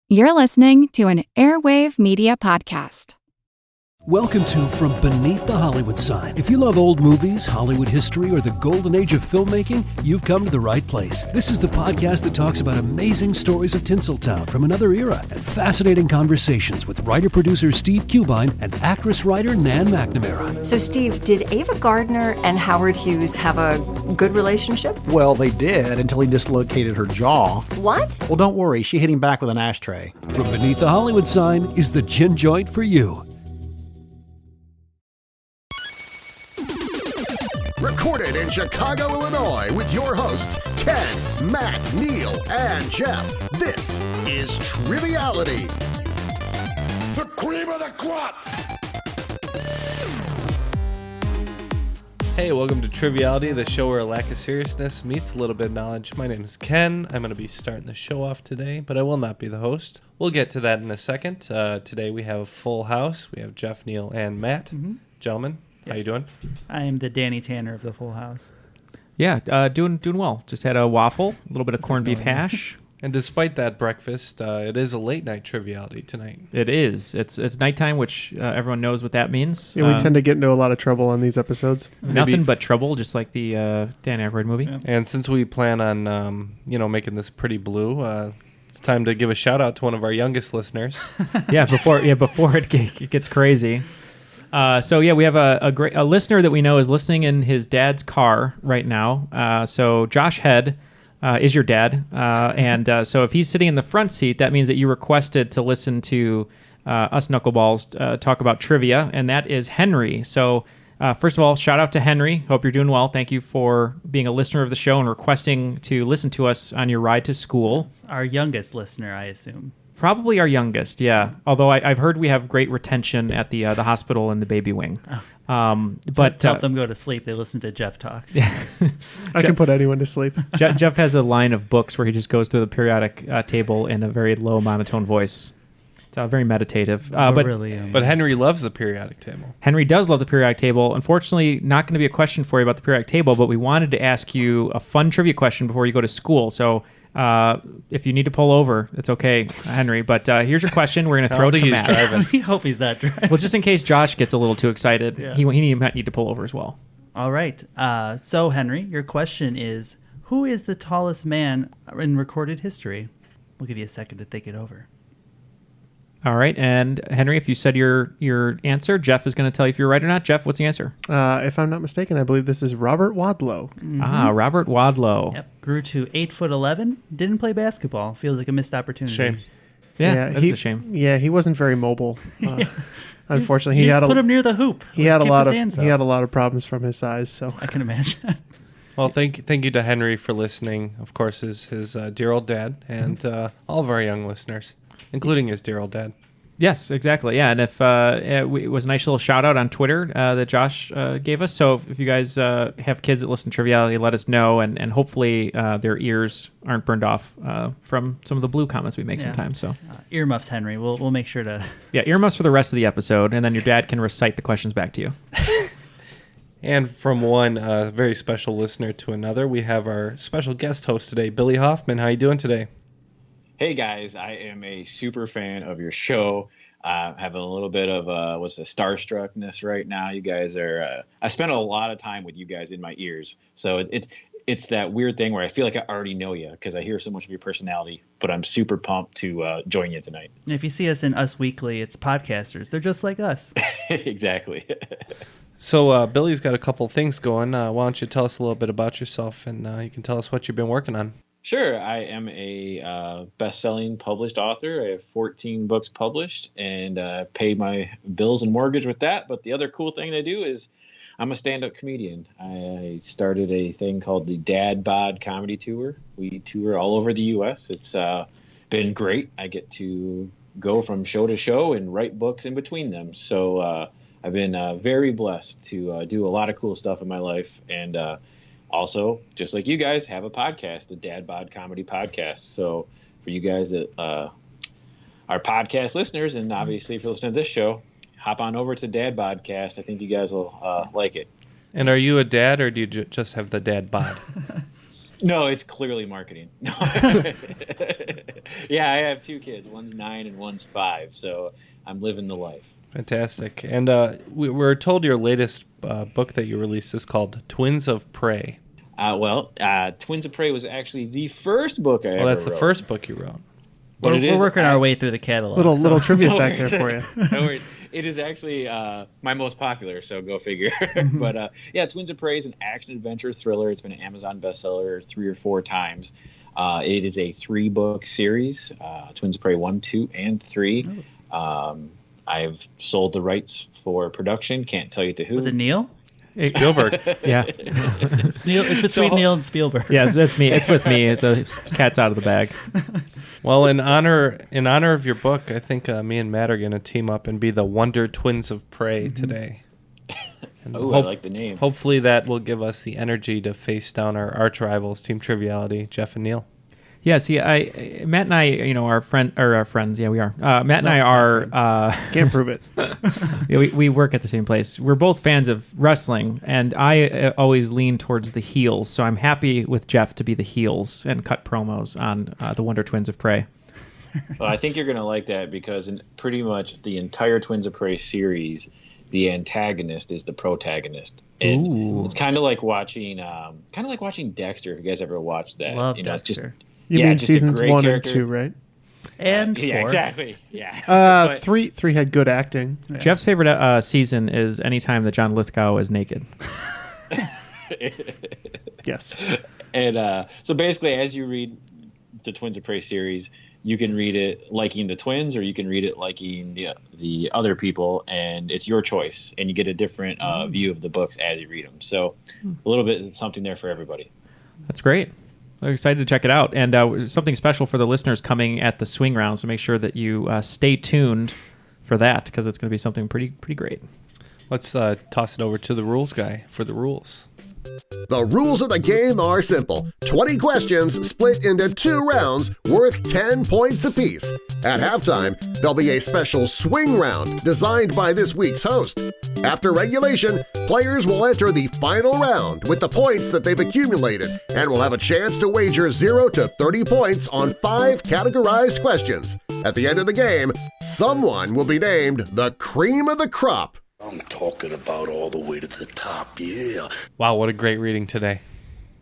You're listening to an Airwave Media Podcast. Welcome to From Beneath the Hollywood Sign. If you love old movies, Hollywood history, or the golden age of filmmaking, you've come to the right place. This is the podcast that talks about amazing stories of Tinseltown from another era and fascinating conversations with writer-producer Steve Cubine and actress-writer Nan McNamara. So, Steve, did Ava Gardner and Howard Hughes have a good relationship? Well, they did until he dislocated her jaw. What? Well, don't worry. She hit him back with an ashtray. From Beneath the Hollywood Sign is the gin joint for you. Recorded in Chicago, Illinois, with your hosts, Ken, Matt, Neal, and Jeff. This is Triviality. The cream of the crop! Hey, welcome to Triviality, the show where a lack of seriousness meets a little bit of knowledge. My name is Ken. I'm going to be starting the show off today, but I will not be the host. We'll get to that in a second. Today we have a full house. We have Jeff, Neal, and Matt. Gentlemen. Yes. How you doing? I am the Danny Tanner of the Full House. Yeah, doing well. Just had a waffle, a little bit of corned beef hash. And despite that breakfast, it is a late night Triviality tonight. It is. It's nighttime, which everyone knows what that means. Yeah, we tend to get into a lot of trouble on these episodes. Nothing but trouble, just like the Dan Aykroyd movie. Yeah. And since we plan on making this pretty blue, it's time to give a shout out to one of our youngest listeners. before it gets crazy. We have a listener that we know is listening in his dad's car right now. So Josh Head is your dad, so if he's sitting in the front seat, that means that you requested to listen to us knuckleballs talk about trivia, and that is Henry. So first of all, shout out to Henry. Hope you're doing well. Thank you for being a listener of the show and requesting to listen to us on your ride to school. Our youngest listener, I assume. Probably our youngest, yeah. Although I've heard we have great retention at the hospital and the baby wing. But help them go to sleep. They listen to Jeff talk. I can put anyone to sleep. Jeff has a line of books where he just goes through the periodic table in a very low monotone voice. It's very meditative. But Henry loves the periodic table. Henry does love the periodic table. Unfortunately, not going to be a question for you about the periodic table, but we wanted to ask you a fun trivia question before you go to school. So if you need to pull over, it's okay, Henry. But here's your question. We're going to throw it to Matt. We hope he's not driving. Well, just in case Josh gets a little too excited, yeah. he might need to pull over as well. All right. So, Henry, your question is, who is the tallest man in recorded history? We'll give you a second to think it over. All right. And, Henry, if you said your answer, Jeff is going to tell you if you're right or not. Jeff, what's the answer? If I'm not mistaken, I believe this is Robert Wadlow. Mm-hmm. Robert Wadlow. Yep. Grew to 8'11". Didn't play basketball. Feels like a missed opportunity. Shame. Yeah, that's a shame. Yeah, he wasn't very mobile. Unfortunately, he put him near the hoop. He had a lot of problems from his size. So I can imagine. Well, thank you to Henry for listening. Of course, his dear old dad, and all of our young listeners, including his dear old dad. Yes, exactly. Yeah, and if it was a nice little shout out on Twitter that Josh gave us. So if you guys have kids that listen to Triviality, let us know, and hopefully their ears aren't burned off from some of the blue comments we make sometimes. So earmuffs, Henry. We'll make sure to. Yeah, earmuffs for the rest of the episode, and then your dad can recite the questions back to you. And from one very special listener to another, we have our special guest host today, Billy Hoffman. How you doing today? Hey guys, I am a super fan of your show. Having a little bit of starstruckness right now. You guys are. I spent a lot of time with you guys in my ears, so it's that weird thing where I feel like I already know you because I hear so much of your personality. But I'm super pumped to join you tonight. And if you see us in Us Weekly, it's podcasters. They're just like us. Exactly. So Billy's got a couple things going. Why don't you tell us a little bit about yourself, and you can tell us what you've been working on. Sure. I am a best-selling published author. I have 14 books published and pay my bills and mortgage with that. But the other cool thing I do is I'm a stand-up comedian. I started a thing called the Dad Bod Comedy Tour. We tour all over the U.S. It's been great. I get to go from show to show and write books in between them. So I've been very blessed to do a lot of cool stuff in my life. And also, just like you guys, have a podcast, the Dad Bod Comedy Podcast. So for you guys that are podcast listeners, and obviously if you're listening to this show, hop on over to Dad Bodcast. I think you guys will like it. And are you a dad, or do you just have the dad bod? No, it's clearly marketing. No. Yeah, I have 2 kids. One's 9 and one's 5, so I'm living the life. Fantastic. And we're told your latest book that you released is called Twins of Prey. Twins of Prey was actually the first book I ever wrote. Well, that's the first book you wrote. We're working our way through the catalog. Little trivia fact there for you. No worries. It is actually my most popular, so go figure. But Twins of Prey is an action-adventure thriller. It's been an Amazon bestseller 3 or 4 times. It is a 3-book series, Twins of Prey 1, 2, and 3. I've sold the rights for production. Can't tell you to who. Was it Neal? Spielberg. Yeah. It's Neal. It's between Neal and Spielberg. Yeah, it's me. It's with me. The cat's out of the bag. Well, in honor of your book, I think me and Matt are going to team up and be the Wonder Twins of Prey today. I like the name. Hopefully that will give us the energy to face down our arch rivals, Team Triviality, Jeff and Neal. Yeah, see, Matt and I, our friends. Yeah, we are. Matt and I are. Can't prove it. Yeah, we work at the same place. We're both fans of wrestling, and I always lean towards the heels. So I'm happy with Jeff to be the heels and cut promos on the Wonder Twins of Prey. Well, I think you're going to like that because in pretty much the entire Twins of Prey series, the antagonist is the protagonist. And it's kind of like watching Dexter. If you guys ever watched that, Love Dexter. You mean seasons 1 and 2, right? And 4. Yeah, exactly. Yeah. 3 had good acting. Yeah. Jeff's favorite season is anytime that John Lithgow is naked. Yes. And so basically, as you read the Twins of Prey series, you can read it liking the twins, or you can read it liking the other people, and it's your choice. And you get a different view of the books as you read them. So a little bit something there for everybody. That's great. I'm excited to check it out. And something special for the listeners coming at the swing round, so make sure that you stay tuned for that, because it's going to be something pretty great. Let's toss it over to the rules guy for the rules. The rules of the game are simple. 20 questions split into 2 rounds worth 10 points apiece. At halftime, there'll be a special swing round designed by this week's host. After regulation, players will enter the final round with the points that they've accumulated and will have a chance to wager 0 to 30 points on 5 categorized questions. At the end of the game, someone will be named the cream of the crop. I'm talking about all the way to the top, yeah. Wow, what a great reading today.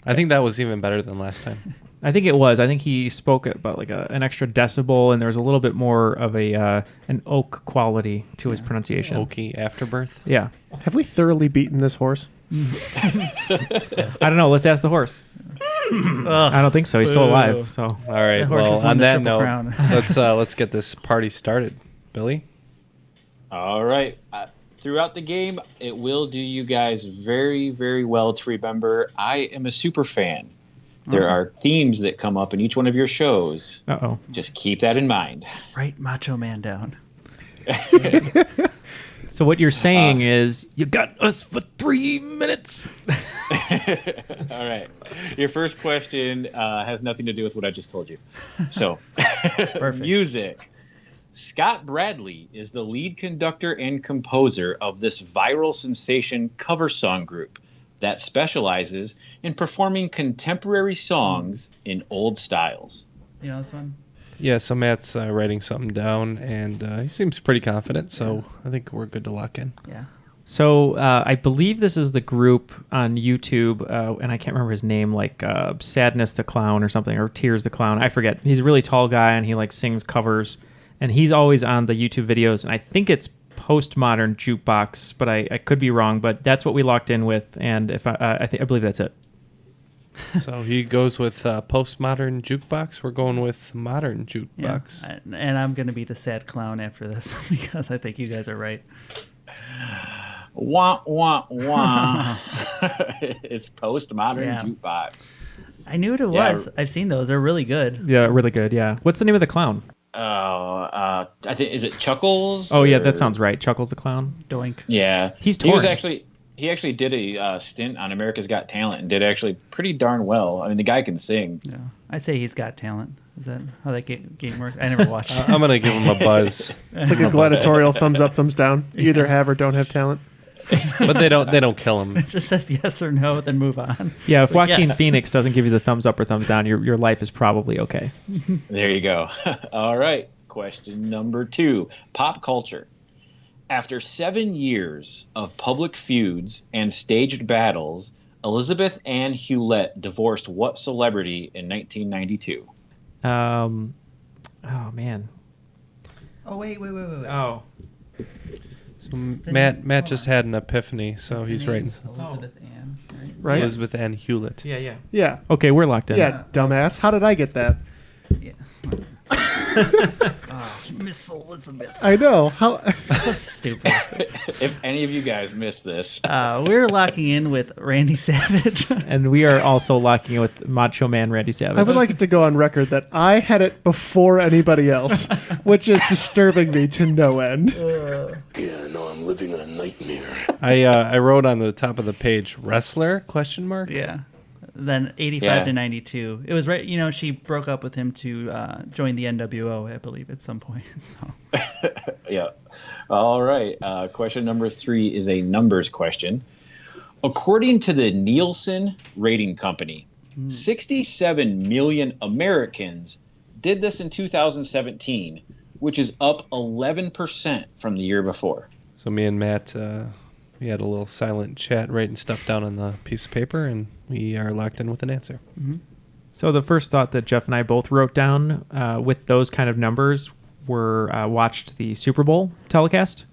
I think that was even better than last time. I think it was. I think he spoke about like an extra decibel, and there was a little bit more of an oak quality to his pronunciation. Oaky afterbirth? Yeah. Have we thoroughly beaten this horse? I don't know. Let's ask the horse. I don't think so. He's still alive. So, all right. Well, on that note, let's get this party started. Billy? All right. Throughout the game, it will do you guys very, very well to remember I am a super fan. There are themes that come up in each one of your shows. Uh-oh. Just keep that in mind. Write Macho Man down. So what you're saying is, you got us for 3 minutes. All right. Your first question has nothing to do with what I just told you. So, music. Scott Bradley is the lead conductor and composer of this viral sensation cover song group that specializes in performing contemporary songs in old styles. You know this one? Yeah, so Matt's writing something down, and he seems pretty confident, so I think we're good to lock in. Yeah. So I believe this is the group on YouTube, and I can't remember his name, like Sadness the Clown or something, or Tears the Clown. I forget. He's a really tall guy, and he like sings covers. And he's always on the YouTube videos, and I think it's Postmodern Jukebox, but I could be wrong. But that's what we locked in with, and if I believe that's it. So he goes with Postmodern Jukebox. We're going with Modern Jukebox. Yeah. And I'm going to be the sad clown after this because I think you guys are right. Wah, wah, wah. It's Postmodern Jukebox. I knew what it was. I've seen those. They're really good. Yeah, really good. Yeah. What's the name of the clown? I think is it Chuckles? Oh yeah, that sounds right. Chuckles the clown. Doink. Yeah, he's torn. He actually did a stint on America's Got Talent and did actually pretty darn well. I mean, the guy can sing. Yeah, I'd say he's got talent. Is that how that game works? I never watched it. I'm gonna give him a buzz. Like a gladiatorial thumbs up, thumbs down. You either have or don't have talent. But they don't kill him. It just says yes or no, then move on. Yeah, if It's like, Joaquin yes. Phoenix doesn't give you the thumbs up or thumbs down, your life is probably okay. There you go. All right. Question number 2. Pop culture. After 7 years of public feuds and staged battles, Elizabeth Ann Hewlett divorced what celebrity in 1992? Oh man. Oh, wait. Oh. So Matt just had an epiphany, so he's writing. Elizabeth Ann, Right? Elizabeth Ann Hewlett. Yeah. Yeah. Okay, we're locked in. Yeah, dumbass. How did I get that? Yeah. Miss Elizabeth. I know. How? So stupid. If any of you guys missed this. We're locking in with Randy Savage. And we are also locking in with Macho Man Randy Savage. I would like it to go on record that I had it before anybody else, which is disturbing me to no end. Yeah, no, I'm living in a nightmare. I wrote on the top of the page wrestler ? Yeah. Then 85 Yeah. to 92. It was right. You know, she broke up with him to join the NWO, I believe, at some point. So. Yeah. All right. Question number 3 is a numbers question. According to the Nielsen Rating Company, 67 million Americans did this in 2017, which is up 11% from the year before. So me and Matt, we had a little silent chat writing stuff down on the piece of paper, and we are locked in with an answer. Mm-hmm. So the first thought that Jeff and I both wrote down with those kind of numbers were watched the Super Bowl telecast.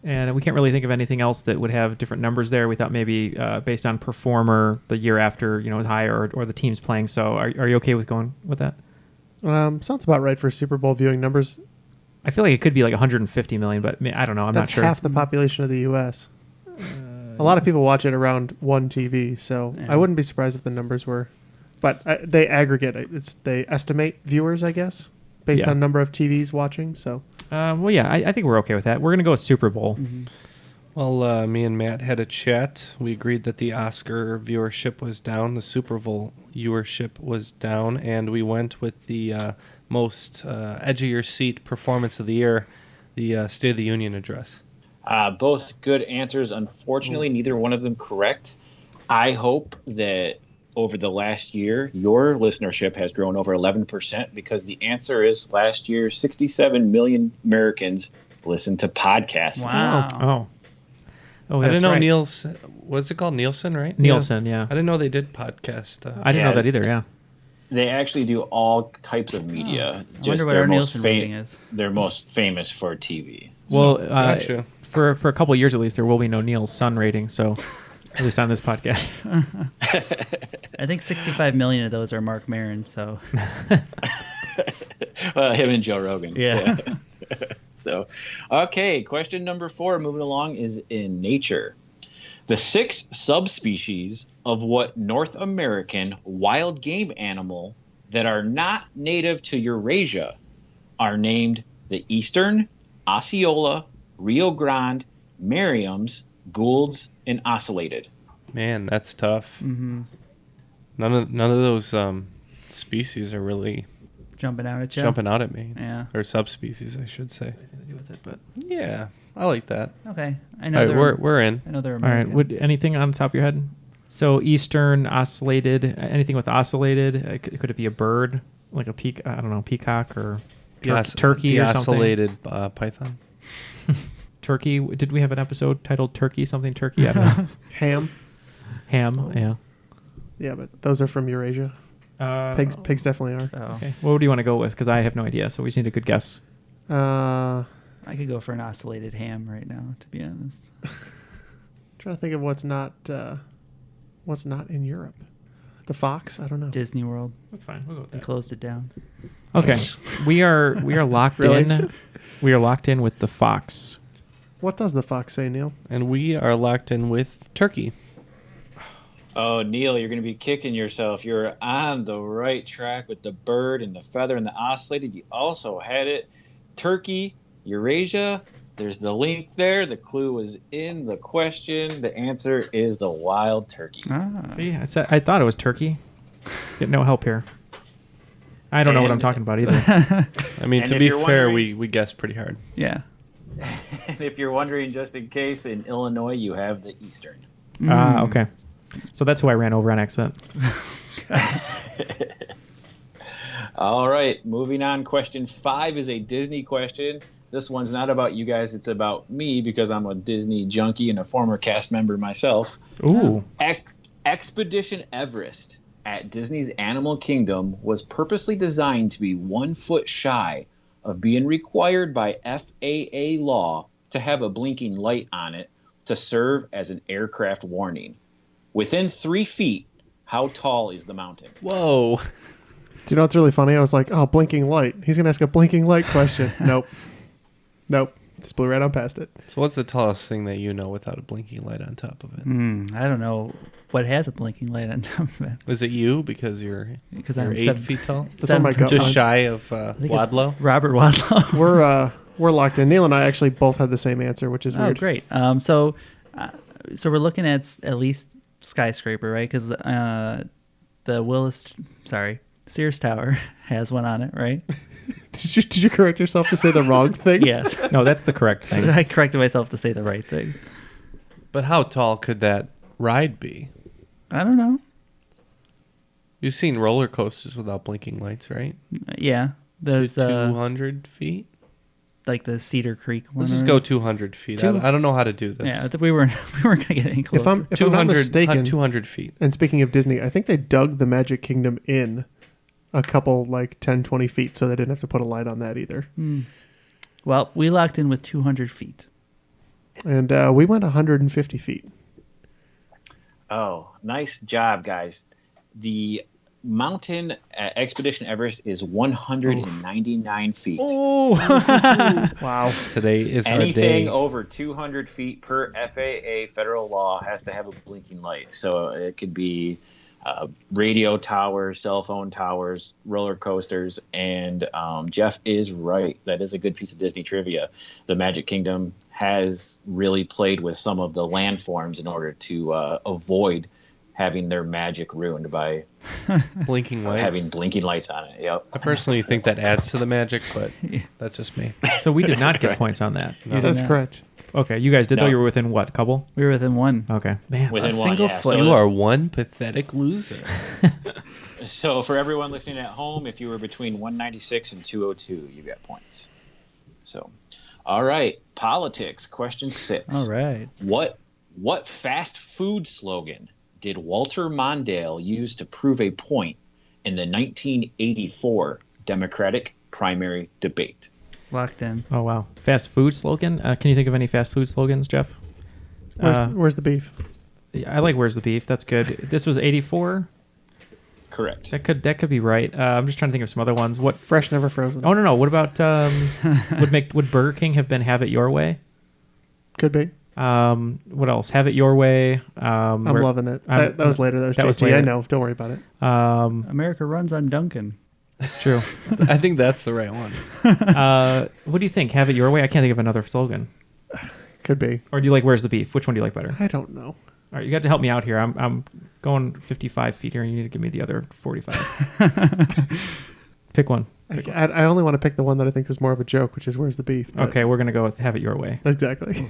And we can't really think of anything else that would have different numbers there. We thought maybe based on performer the year after, is higher or the team's playing. So are you okay with going with that? Sounds about right for Super Bowl viewing numbers. I feel like it could be like 150 million, but I don't know. I'm That's not sure. half the population of the U.S. A lot of people watch it around one TV, so Yeah. I wouldn't be surprised if the numbers were. But they aggregate it. They estimate viewers, I guess, based Yeah. on number of TVs watching. So Well, yeah, I think we're okay with that. We're going to go with Super Bowl. Mm-hmm. Well, me and Matt had a chat. We agreed that the Oscar viewership was down, the Super Bowl viewership was down, and we went with the most edge of your seat performance of the year, the State of the Union address. Both good answers. Unfortunately, neither one of them correct. I hope that over the last year, your listenership has grown over 11% because the answer is last year, 67 million Americans listened to podcasts. Wow. Oh, I didn't that's know right. Nielsen. What's it called? Nielsen, right? Nielsen, yeah. I didn't know they did podcast. I didn't know that either, yeah. They actually do all types of media. I wonder what our Nielsen rating is. They're most famous for TV. Well, Gotcha. for a couple of years at least, there will be no Neil's Sun rating, so at least on this podcast. I think 65 million of those are Mark Maron, so. Him and Joe Rogan. Yeah. So, okay, question number 4, moving along, is in nature. The 6 subspecies of what North American wild game animal that are not native to Eurasia are named the Eastern, Osceola, Rio Grande, Merriam's, Gould's, and Ocellated. Man, that's tough. Mm-hmm. None of those species are really Jumping out at you? jumping out at me. Yeah. Or subspecies, I should say. Nothing to do with it, but Yeah, I like that. Okay. I All know right, they're, we're in. I know they're all right. American. Would anything on the top of your head? So Eastern, oscillated, anything with oscillated? Could it be a bird, like a peacock or turkey the or something? ocellated python. Turkey. Did we have an episode titled Turkey something turkey? I don't know. ham. Ham. Yeah. Yeah, but those are from Eurasia. Pigs definitely are. Oh. Okay. What do you want to go with? Because I have no idea, so we just need a good guess. I could go for an oscillated ham right now, to be honest. trying to think of what's not in Europe. The fox? I don't know. Disney World. That's fine. We'll go with They that. closed it down. Okay. we are locked Really? in. We are locked in with the fox. What does the fox say, Neil? And we are locked in with turkey. Oh, Neil, you're going to be kicking yourself. You're on the right track with the bird and the feather and the ocellated. You also had it. Turkey, Eurasia. There's the link there. The clue is in the question. The answer is the wild turkey. See, I thought it was turkey. Get no help here. I don't know what I'm talking about either. I mean, And to if be you're fair, wondering- we guessed pretty hard. Yeah. And if you're wondering, just in case, in Illinois, you have the Eastern. Okay. So that's who I ran over on accident. All right, moving on. Question 5 is a Disney question. This one's not about you guys, it's about me because I'm a Disney junkie and a former cast member myself. Ooh. Expedition Everest at Disney's Animal Kingdom was purposely designed to be 1 foot shy of being required by FAA law to have a blinking light on it to serve as an aircraft warning. Within 3 feet, how tall is the mountain? Whoa. Do you know what's really funny? I was like, oh, blinking light. He's going to ask a blinking light question. Nope. Just blew right on past it. So what's the tallest thing that you know without a blinking light on top of it? I don't know what has a blinking light on top of it. Is it you because you're I'm 8 feet tall? That's what my gut Just went. shy of Wadlow? Robert Wadlow. We're locked in. Neil and I actually both had the same answer, which is weird. Oh, great. So we're looking at least skyscraper, right? Because the Sears Tower has one on it, right? Did you correct yourself to say the wrong thing? Yes. No, that's the correct thing. I corrected myself to say the right thing. But how tall could that ride be? I don't know. You've seen roller coasters without blinking lights, right? Yeah. There's 200 feet? Like the Cedar Creek one. Let's just go 200 feet. I don't know how to do this. Yeah, we weren't going to get any closer. If I'm not mistaken, 200 feet. And speaking of Disney, I think they dug the Magic Kingdom in a couple, 10, 20 feet, so they didn't have to put a light on that either. Well, we locked in with 200 feet. And we went 150 feet. Oh, nice job, guys. The mountain at Expedition Everest is 199 feet. Oh, wow. Today is our day. Anything over 200 feet per FAA federal law has to have a blinking light. So it could be radio towers, cell phone towers, roller coasters, and Jeff is right. That is a good piece of Disney trivia. The Magic Kingdom has really played with some of the landforms in order to avoid having their magic ruined by blinking lights. Having blinking lights on it. Yep. I personally think that adds to the magic, but that's just me. So we did not get points on that. No, that's correct. Okay, you guys did though. You were within what? Couple? We were within one. Okay, man. Within a single foot. You are one pathetic loser. So for everyone listening at home, if you were between 196 and 202, you got points. So, all right, politics. Question 6. All right. What fast food slogan did Walter Mondale use to prove a point in the 1984 Democratic primary debate? Locked in. Oh, wow. Fast food slogan? Can you think of any fast food slogans, Jeff? Where's the beef? I like Where's the Beef. That's good. This was 84? Correct. That could be right. I'm just trying to think of some other ones. What? Fresh, never frozen. Oh, no. What about, would Burger King have been Have It Your Way? Could be. What else? Have It Your Way. I'm loving it. That was later. That was JT. I know. Don't worry about it. America runs on Duncan. That's true. I think that's the right one. What do you think? Have It Your Way? I can't think of another slogan. Could be. Or do you like Where's the Beef? Which one do you like better? I don't know. All right, you got to help me out here. I'm going 55 feet here, and you need to give me the other 45. Pick one. I only want to pick the one that I think is more of a joke, which is Where's the Beef? Okay, we're going to go with Have It Your Way. Exactly.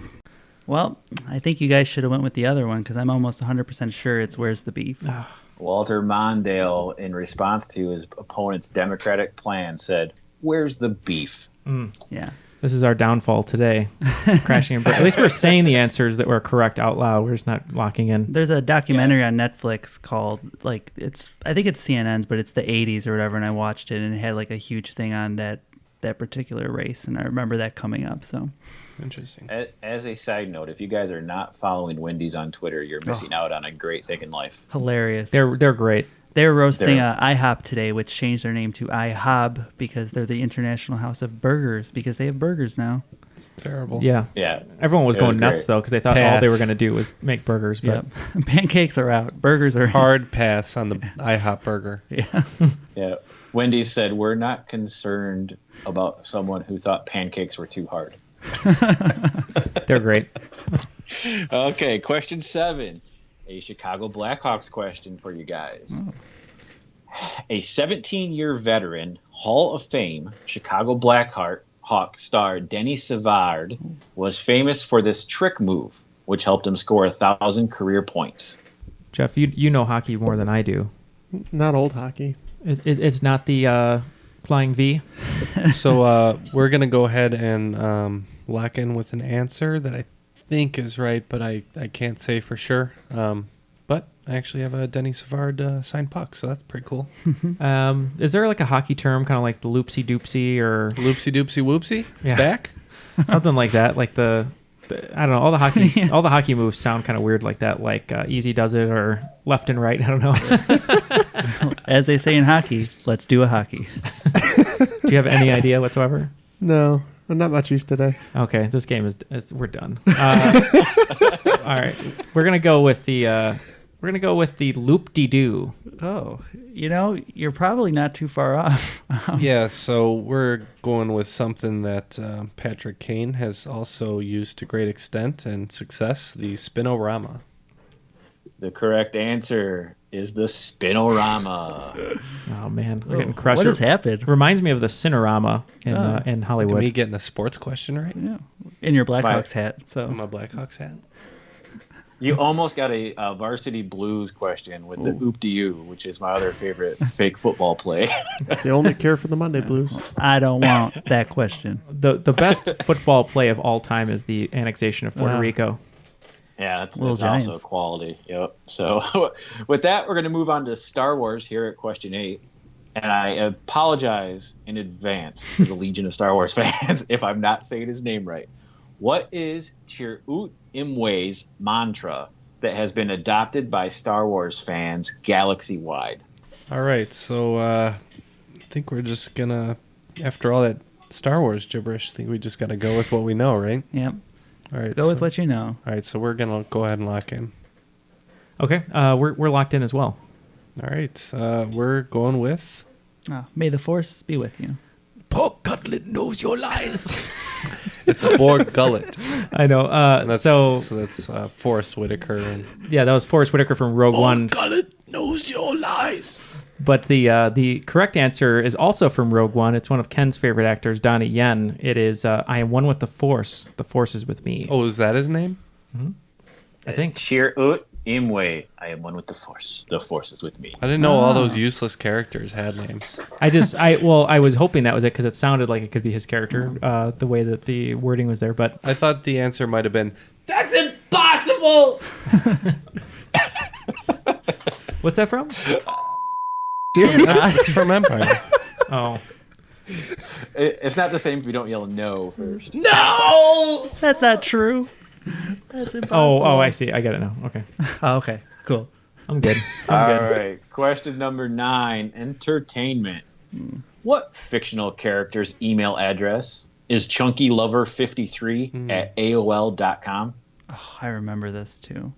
Well, I think you guys should have went with the other one because I'm almost 100% sure it's Where's the Beef. Walter Mondale, in response to his opponent's Democratic plan, said, "Where's the beef?" Yeah. This is our downfall today. Crashing and burning. At least we're saying the answers that were correct out loud. We're just not locking in. There's a documentary on Netflix called, I think it's CNN's, but it's the 80s or whatever, and I watched it, and it had a huge thing on that particular race, and I remember that coming up, so... Interesting. As a side note, if you guys are not following Wendy's on Twitter, you're missing out on a great thing in life. Hilarious. They're great. They're roasting IHOP today, which changed their name to IHOB because they're the International House of Burgers because they have burgers now. It's terrible. Yeah. Yeah. Everyone was going nuts, though, because they thought all they were going to do was make burgers. But Pancakes are out. Burgers are hard pass on the IHOP burger. Yeah. Yeah. Wendy's said, "We're not concerned about someone who thought pancakes were too hard." They're great. Okay, question 7. A Chicago Blackhawks question for you guys. A 17-year veteran, Hall of Fame, Chicago Blackhawk Hawk star Denny Savard was famous for this trick move, which helped him score 1,000 career points? Jeff, you know hockey more than I do. Not old hockey. It's not the flying V. So we're going to go ahead and lock in with an answer that I think is right, but I can't say for sure. But I actually have a Denny Savard signed puck, so that's pretty cool. Is there like a hockey term, kind of like the loopsy doopsy or Loopsy doopsy whoopsie? It's Yeah. back? something like that? Like the I don't know. All the hockey moves sound kind of weird like that. Like easy does it or left and right. I don't know. As they say in hockey, let's do a hockey. Do you have any idea whatsoever? No, I'm not much use today. Okay, this game we're done. All right, we're gonna go with the loop-de-doo. Oh, you're probably not too far off. Yeah, so we're going with something that Patrick Kane has also used to great extent and success, the spinorama. The correct answer is the spinorama. Oh man, we're getting crushed. What has happened? Reminds me of the Cinerama in Look at Hollywood. me getting a sports question right? Yeah, in your Blackhawks hat. So My Blackhawks hat. You almost got a Varsity Blues question with the oop-de-you, which is my other favorite fake football play. That's the only cure for the Monday Blues. I don't want that question. The best football play of all time is the annexation of Puerto Rico. Yeah, that's Little also Giants. quality. Yep. So with that, we're going to move on to Star Wars here at question 8. And I apologize in advance to the Legion of Star Wars fans if I'm not saying his name right. What is Chirrut Imwe's mantra that has been adopted by Star Wars fans galaxy-wide? All right, so I think we're just going to, after all that Star Wars gibberish, I think we just got to go with what we know, right? Yep. All right. Go with what you know. All right, so we're going to go ahead and lock in. Okay, we're locked in as well. All right, we're going with... May the Force be with you. Pork cutlet knows your lies. It's a Borg gullet. I know. So that's Forrest Whitaker. And Yeah, that was Forrest Whitaker from Rogue One. Gullet knows your lies. But the correct answer is also from Rogue One. It's one of Ken's favorite actors, Donnie Yen. It is, I am one with the Force. The Force is with me. Oh, is that his name? Mm-hmm. I think. Chirrut Imwe, I am one with the Force. The Force is with me. I didn't know all those useless characters had names. I was hoping that was it because it sounded like it could be his character, the way that the wording was there. But I thought the answer might have been, that's impossible. What's that from? It's from Empire. Oh. It's not the same if you don't yell no first. No! That's not true. That's impossible. Oh, I see. I get it now. Okay. Oh, okay, cool. I'm good. All right. Question number 9, entertainment. What fictional character's email address is chunkylover53 at AOL.com? Oh, I remember this too.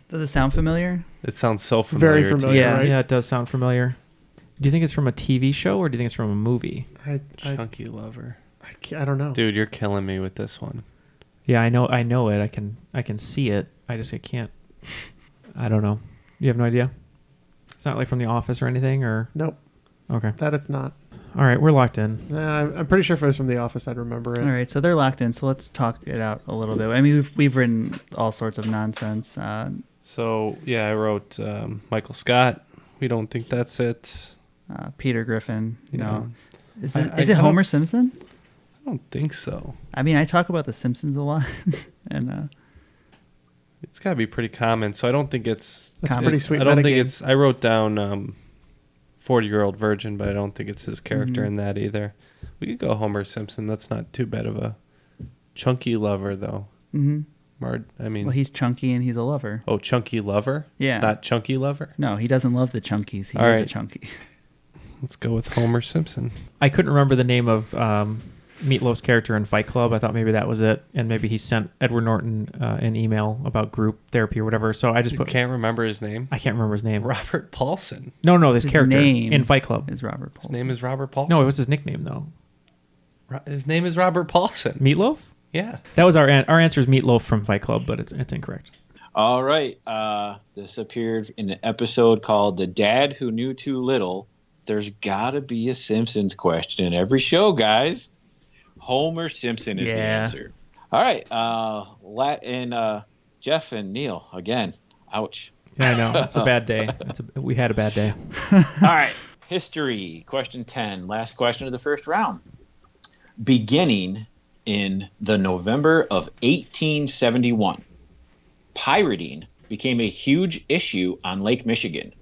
Does it sound familiar? It sounds so familiar. Very familiar, Yeah, right? yeah, it does sound familiar. Do you think it's from a TV show or do you think it's from a movie? Chunky Lover. I don't know. Dude, you're killing me with this one. Yeah, I know it. I can see it. I can't. I don't know. You have no idea? It's not like from The Office or anything, or Nope. Okay. That it's not. All right, we're locked in. I'm pretty sure if it was from The Office, I'd remember it. All right, so they're locked in. So let's talk it out a little bit. I mean, we've written all sorts of nonsense. So yeah, I wrote Michael Scott. We don't think that's it. Peter Griffin. No. Is I it Homer Simpson? I don't think so. I mean, I talk about The Simpsons a lot, and it's got to be pretty common. So I don't think it's. That's pretty sweet. I don't think metagame. it's. I wrote down 40-year-old virgin, but I don't think it's his character in that either. We could go Homer Simpson. That's not too bad of a chunky lover, though. Mm-hmm. I mean, well, he's chunky and he's a lover. Oh, chunky lover? Yeah. Not chunky lover? No, he doesn't love the chunkies. He All is a right. chunky. Let's go with Homer Simpson. I couldn't remember the name of Meatloaf's character in Fight Club. I thought maybe that was it, and maybe he sent Edward Norton an email about group therapy or whatever. So I just can't remember his name. I can't remember his name. Robert Paulson. No, his character name in Fight Club is Robert Paulson. His name is Robert Paulson. No, it was his nickname though. His name is Robert Paulson. Meatloaf. Yeah. That was our answer is Meatloaf from Fight Club, but it's incorrect. All right. This appeared in an episode called The Dad Who Knew Too Little. There's got to be a Simpsons question in every show, guys. Homer Simpson is the Yeah. answer. All right. Jeff and Neal again. Ouch. Yeah, I know. It's a bad day. We had a bad day. All right. History. Question 10. Last question of the first round. Beginning in the November of 1871, pirating became a huge issue on Lake Michigan.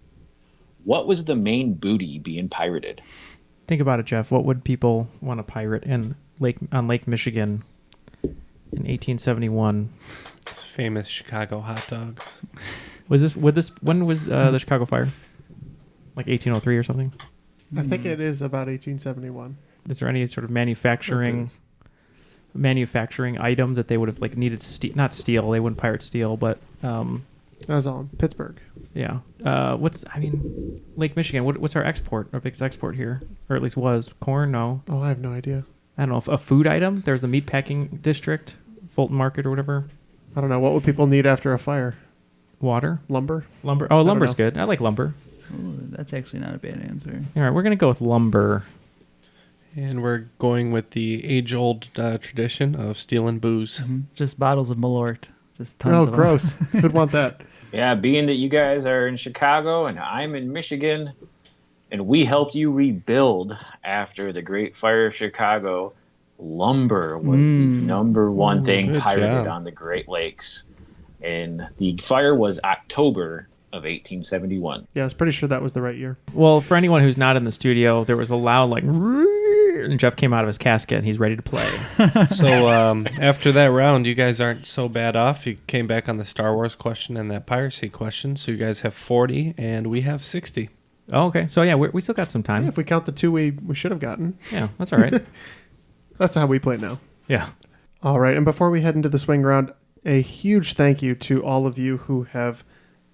What was the main booty being pirated? Think about it, Jeff. What would people want to pirate on Lake Michigan in 1871? It's famous Chicago hot dogs. When was the Chicago Fire? Like 1803 or something? I think it is about 1871. Is there any sort of manufacturing item that they would have needed? Not steel. They wouldn't pirate steel, but that was all in Pittsburgh. Yeah. Lake Michigan. What's our export? Our biggest export here, or at least was corn? No. Oh, I have no idea. I don't know. A food item. There's the meatpacking district, Fulton Market or whatever. I don't know. What would people need after a fire? Water. Lumber. Oh, lumber's good. I like lumber. Ooh, that's actually not a bad answer. All right, we're gonna go with lumber. And we're going with the age-old tradition of stealing booze. Mm-hmm. Just bottles of Malort. Just tons Oh, of them. gross. Who'd want that? Yeah, being that you guys are in Chicago and I'm in Michigan, and we helped you rebuild after the Great Fire of Chicago, lumber was the number one thing good pirated job. on the Great Lakes. And the fire was October of 1871. Yeah, I was pretty sure that was the right year. Well, for anyone who's not in the studio, there was a loud and Jeff came out of his casket and he's ready to play. So after that round, you guys aren't so bad off. You came back on the Star Wars question and that piracy question. So you guys have 40 and we have 60. Oh, okay. So yeah, we still got some time. Yeah, if we count the two we should have gotten. Yeah, that's all right. That's how we play now. Yeah. All right. And before we head into the swing round, a huge thank you to all of you who have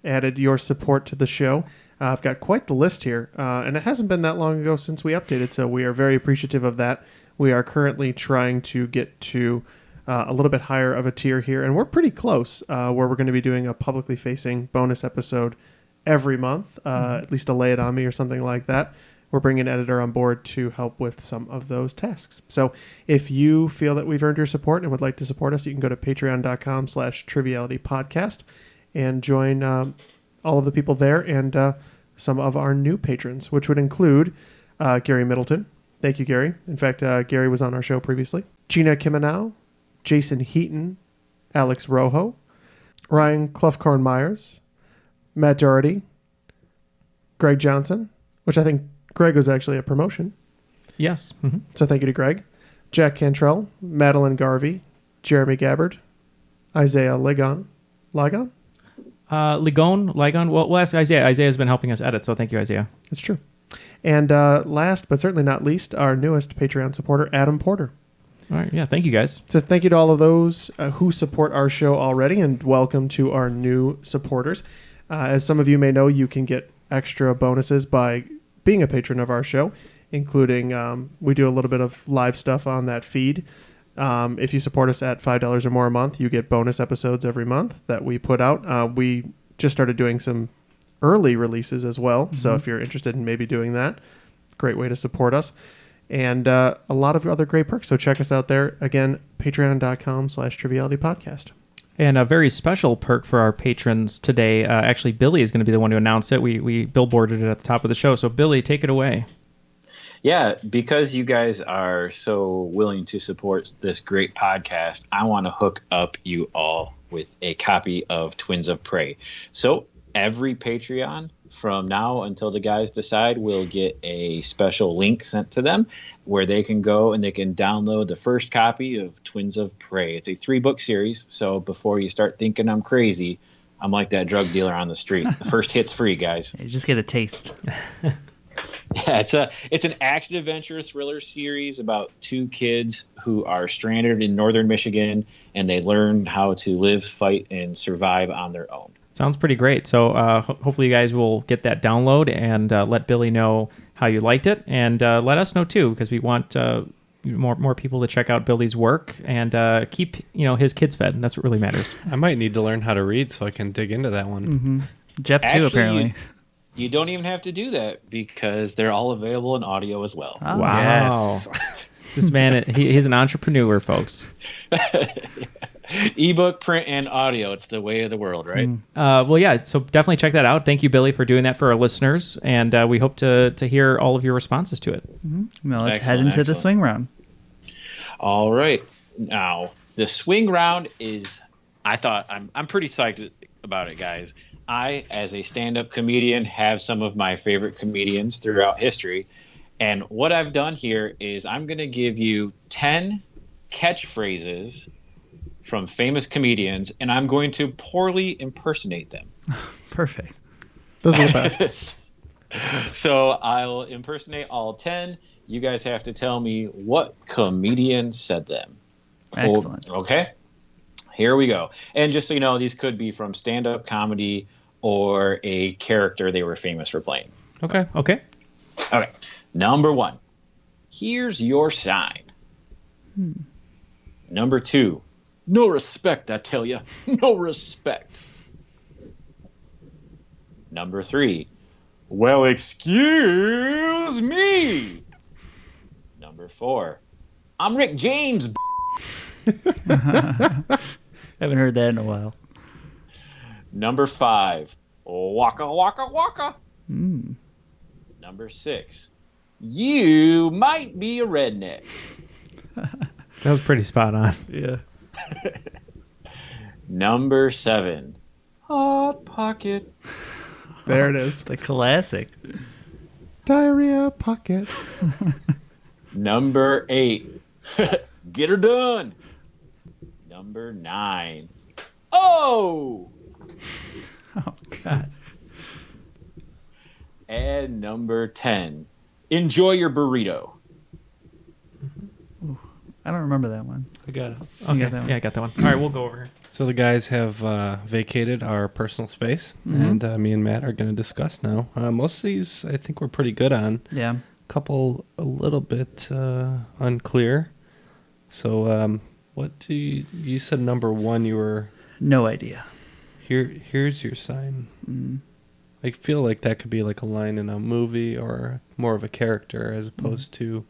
added your support to the show. I've got quite the list here, and it hasn't been that long ago since we updated, so we are very appreciative of that. We are currently trying to get to a little bit higher of a tier here, and we're pretty close, where we're going to be doing a publicly facing bonus episode every month, at least a Lay It On Me or something like that. We're bringing an editor on board to help with some of those tasks. So if you feel that we've earned your support and would like to support us, you can go to patreon.com/trivialitypodcast and join all of the people there and some of our new patrons, which would include Gary Middleton. Thank you, Gary. In fact, Gary was on our show previously. Gina Kimanow, Jason Heaton, Alex Rojo, Ryan Cloughcorn Myers, Matt Doherty, Greg Johnson, which I think Greg was actually a promotion. Yes. Mm-hmm. So thank you to Greg. Jack Cantrell, Madeline Garvey, Jeremy Gabbard, Isaiah Ligon. Ligon. Well, we'll ask Isaiah. Isaiah's been helping us edit, so thank you, Isaiah. It's true. And last but certainly not least, our newest Patreon supporter, Adam Porter. All right. Yeah. Thank you, guys. So thank you to all of those who support our show already, and welcome to our new supporters. As some of you may know, you can get extra bonuses by being a patron of our show, including we do a little bit of live stuff on that feed. If you support us at $5 or more a month, you get bonus episodes every month that we put out. We just started doing some early releases as well. Mm-hmm. So if you're interested in maybe doing that, great way to support us. And a lot of other great perks. So check us out there. Again, patreon.com/trivialitypodcast. And a very special perk for our patrons today. Actually, Billy is going to be the one to announce it. We billboarded it at the top of the show. So Billy, take it away. Yeah, because you guys are so willing to support this great podcast, I want to hook up you all with a copy of Twins of Prey. So every Patreon from now until the guys decide will get a special link sent to them where they can go and they can download the first copy of Twins of Prey. It's a 3-book series, so before you start thinking I'm crazy, I'm like that drug dealer on the street. The first hit's free, guys. You just get a taste. Yeah, it's an action-adventure thriller series about 2 kids who are stranded in northern Michigan, and they learn how to live, fight, and survive on their own. Sounds pretty great. So hopefully you guys will get that download and let Billy know how you liked it, and let us know too, because we want more people to check out Billy's work and keep his kids fed. And that's what really matters. I might need to learn how to read so I can dig into that one. Mm-hmm. Jeff too, Actually, apparently. You don't even have to do that because they're all available in audio as well. Oh. Wow. Yes. This man, he's an entrepreneur, folks. Ebook, print, and audio. It's the way of the world, right? Well, yeah. So definitely check that out. Thank you, Billy, for doing that for our listeners, and we hope to hear all of your responses to it. Well, let's head into the swing round. All right. Now, the swing round is. I'm pretty psyched about it, guys. I, as a stand-up comedian, have some of my favorite comedians throughout history. And what I've done here is I'm going to give you 10 catchphrases from famous comedians, and I'm going to poorly impersonate them. Perfect. Those are the best. So I'll impersonate all 10. You guys have to tell me what comedian said them. Excellent. Okay? Here we go. And just so you know, these could be from stand-up comedy or a character they were famous for playing. Okay. Okay. Number 1. Here's your sign. Number 2. No respect, I tell you. No respect. Number 3. Well, excuse me. Number 4. I'm Rick James. Haven't heard that in a while. Number 5. Waka, waka, waka. Number 6. You might be a redneck. That was pretty spot on. Yeah. Number 7. Hot Pocket. There it is. The classic. Diarrhea Pocket. Number 8. Get her done. Number 9. Oh! Oh, God. And number 10. Enjoy your burrito. I don't remember that one. I got it. Okay. got that one? Yeah, I got that one. All right, we'll go over here. So the guys have vacated our personal space, and me and Matt are going to discuss now. Most of these, I think, we're pretty good on. Yeah. A couple, a little bit unclear. So, what do you said? Number 1, you were. No idea. Here's your sign. I feel like that could be like a line in a movie or more of a character as opposed to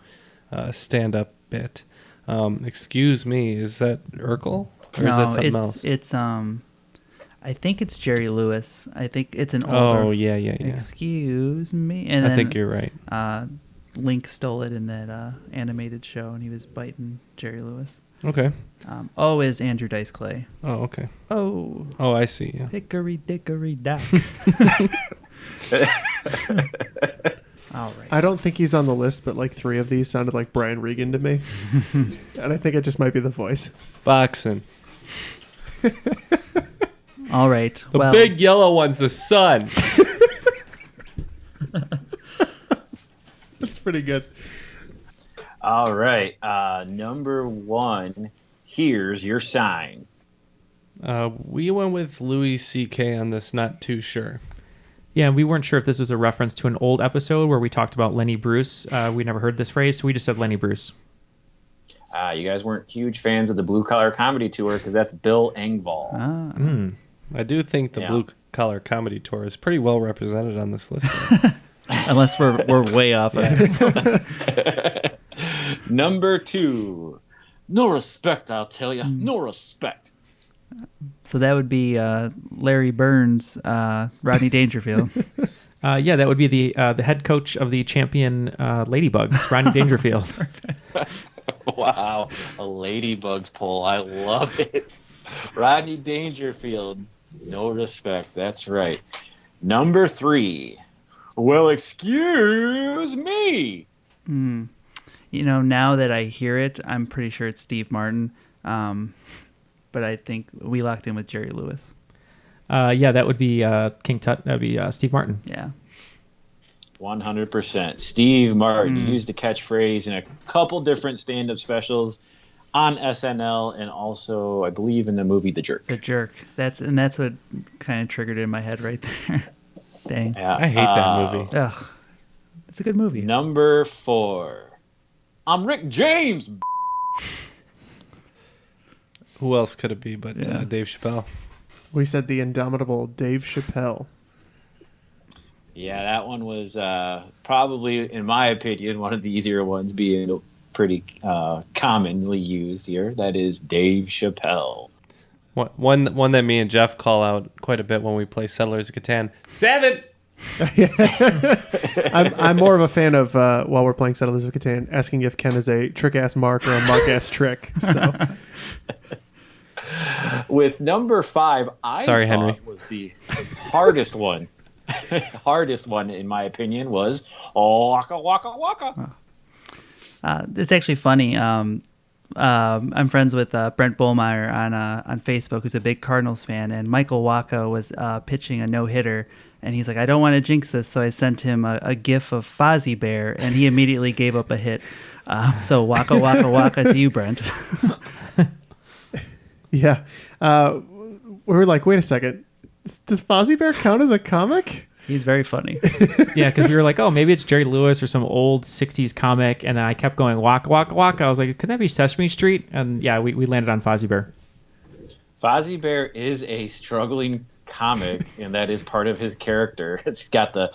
a stand-up bit. Excuse me, is that Urkel? Or is that something else? It's I think it's Jerry Lewis. I think it's an older. Oh, yeah. Excuse me. And I then, think you're right. Link stole it in that animated show, and he was biting Jerry Lewis. Okay. O is Andrew Dice Clay. Oh, okay. Oh. Oh, I see. Yeah. Hickory dickory dock. All right. I don't think he's on the list, but like 3 of these sounded like Brian Regan to me. And I think it just might be the voice. Boxing. All right. The big yellow one's the sun. That's pretty good. All right. Number 1. Here's your sign. We went with Louis C.K. on this, not too sure. Yeah, we weren't sure if this was a reference to an old episode where we talked about Lenny Bruce. We never heard this phrase, so we just said Lenny Bruce. You guys weren't huge fans of the Blue Collar Comedy Tour because that's Bill Engvall. I do think the Blue Collar Comedy Tour is pretty well represented on this list. Unless we're way off. Number 2. No respect, I'll tell you. No respect. So that would be Larry Burns, Rodney Dangerfield. Yeah, that would be the head coach of the champion Ladybugs, Rodney Dangerfield. Wow, a Ladybugs poll. I love it. Rodney Dangerfield. No respect. That's right. Number 3. Well, excuse me. You know, now that I hear it, I'm pretty sure it's Steve Martin. But I think we locked in with Jerry Lewis. Yeah, that would be King Tut. That would be Steve Martin. Yeah. 100%. Steve Martin used the catchphrase in a couple different stand-up specials on SNL and also, I believe, in the movie The Jerk. The Jerk. That's what kind of triggered it in my head right there. Dang. Yeah, I hate that movie. Ugh. It's a good movie. Number 4. I'm Rick James. Who else could it be but Dave Chappelle? We said the indomitable Dave Chappelle. Yeah, that one was probably, in my opinion, one of the easier ones, being pretty commonly used here. That is Dave Chappelle. One that me and Jeff call out quite a bit when we play Settlers of Catan. 7! I'm more of a fan of, while we're playing Settlers of Catan, asking if Ken is a trick-ass Mark or a Mark-ass trick. So. With number 5, Sorry, thought Henry. was the hardest one. Hardest one, in my opinion, was Waka Waka Waka. It's actually funny. I'm friends with Brent Bollmeyer on Facebook, who's a big Cardinals fan, and Michael Waka was pitching a no-hitter, and he's like, I don't want to jinx this, so I sent him a gif of Fozzie Bear, and he immediately gave up a hit. So Waka Waka Waka to you, Brent. Yeah. We were like, wait a second. Does Fozzie Bear count as a comic? He's very funny. Yeah, because we were like, oh, maybe it's Jerry Lewis or some old 60s comic. And then I kept going, Waka Waka Waka. I was like, could that be Sesame Street? And yeah, we landed on Fozzie Bear. Fozzie Bear is a struggling comic, and that is part of his character. It's got the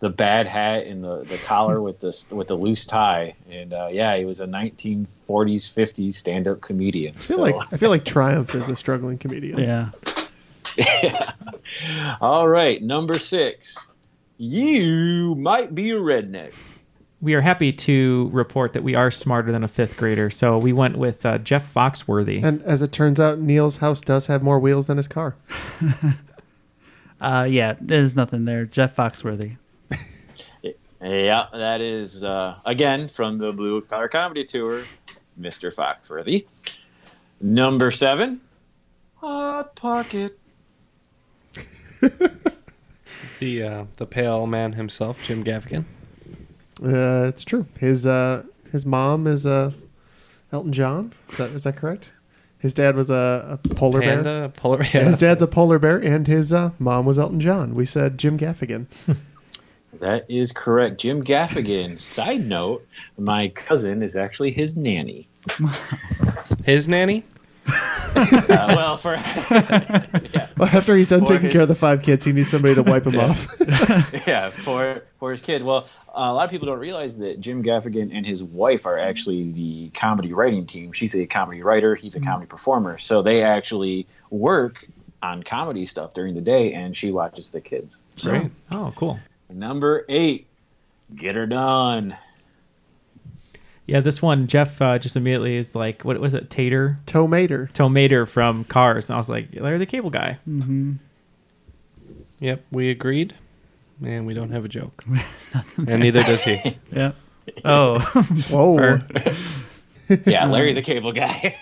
bad hat and the collar with the loose tie. And yeah, he was a 1940s, 50s stand-up comedian. I feel like Triumph is a struggling comedian. Yeah. Yeah. All right, number 6. You might be a redneck. We are happy to report that we are smarter than a 5th grader. So we went with Jeff Foxworthy. And as it turns out, Neal's house does have more wheels than his car. Yeah, there's nothing there. Jeff Foxworthy. Yeah, that is, again, from the Blue Collar Comedy Tour, Mr. Foxworthy. Number 7, Hot Pocket. The pale man himself, Jim Gaffigan. It's true. His mom is Elton John. Is that correct? His dad was a polar bear. Yeah, his dad's a polar bear, and his mom was Elton John. We said Jim Gaffigan. That is correct. Jim Gaffigan. Side note, my cousin is actually his nanny. His nanny? Well, yeah. Well, after he's done taking care of the 5 kids, he needs somebody to wipe him off. Yeah, for his kid. Well, a lot of people don't realize that Jim Gaffigan and his wife are actually the comedy writing team. She's a comedy writer. He's a comedy performer. So they actually work on comedy stuff during the day, and she watches the kids. So, Great. Oh, cool. Number 8, Get Her Done. Yeah, this one, Jeff just immediately is like, what was it, Tomater from Cars. And I was like, Larry the Cable Guy. Mm-hmm. Yep, we agreed. And we don't have a joke. And neither does he. Yeah. Oh. Whoa. Yeah, Larry the Cable Guy.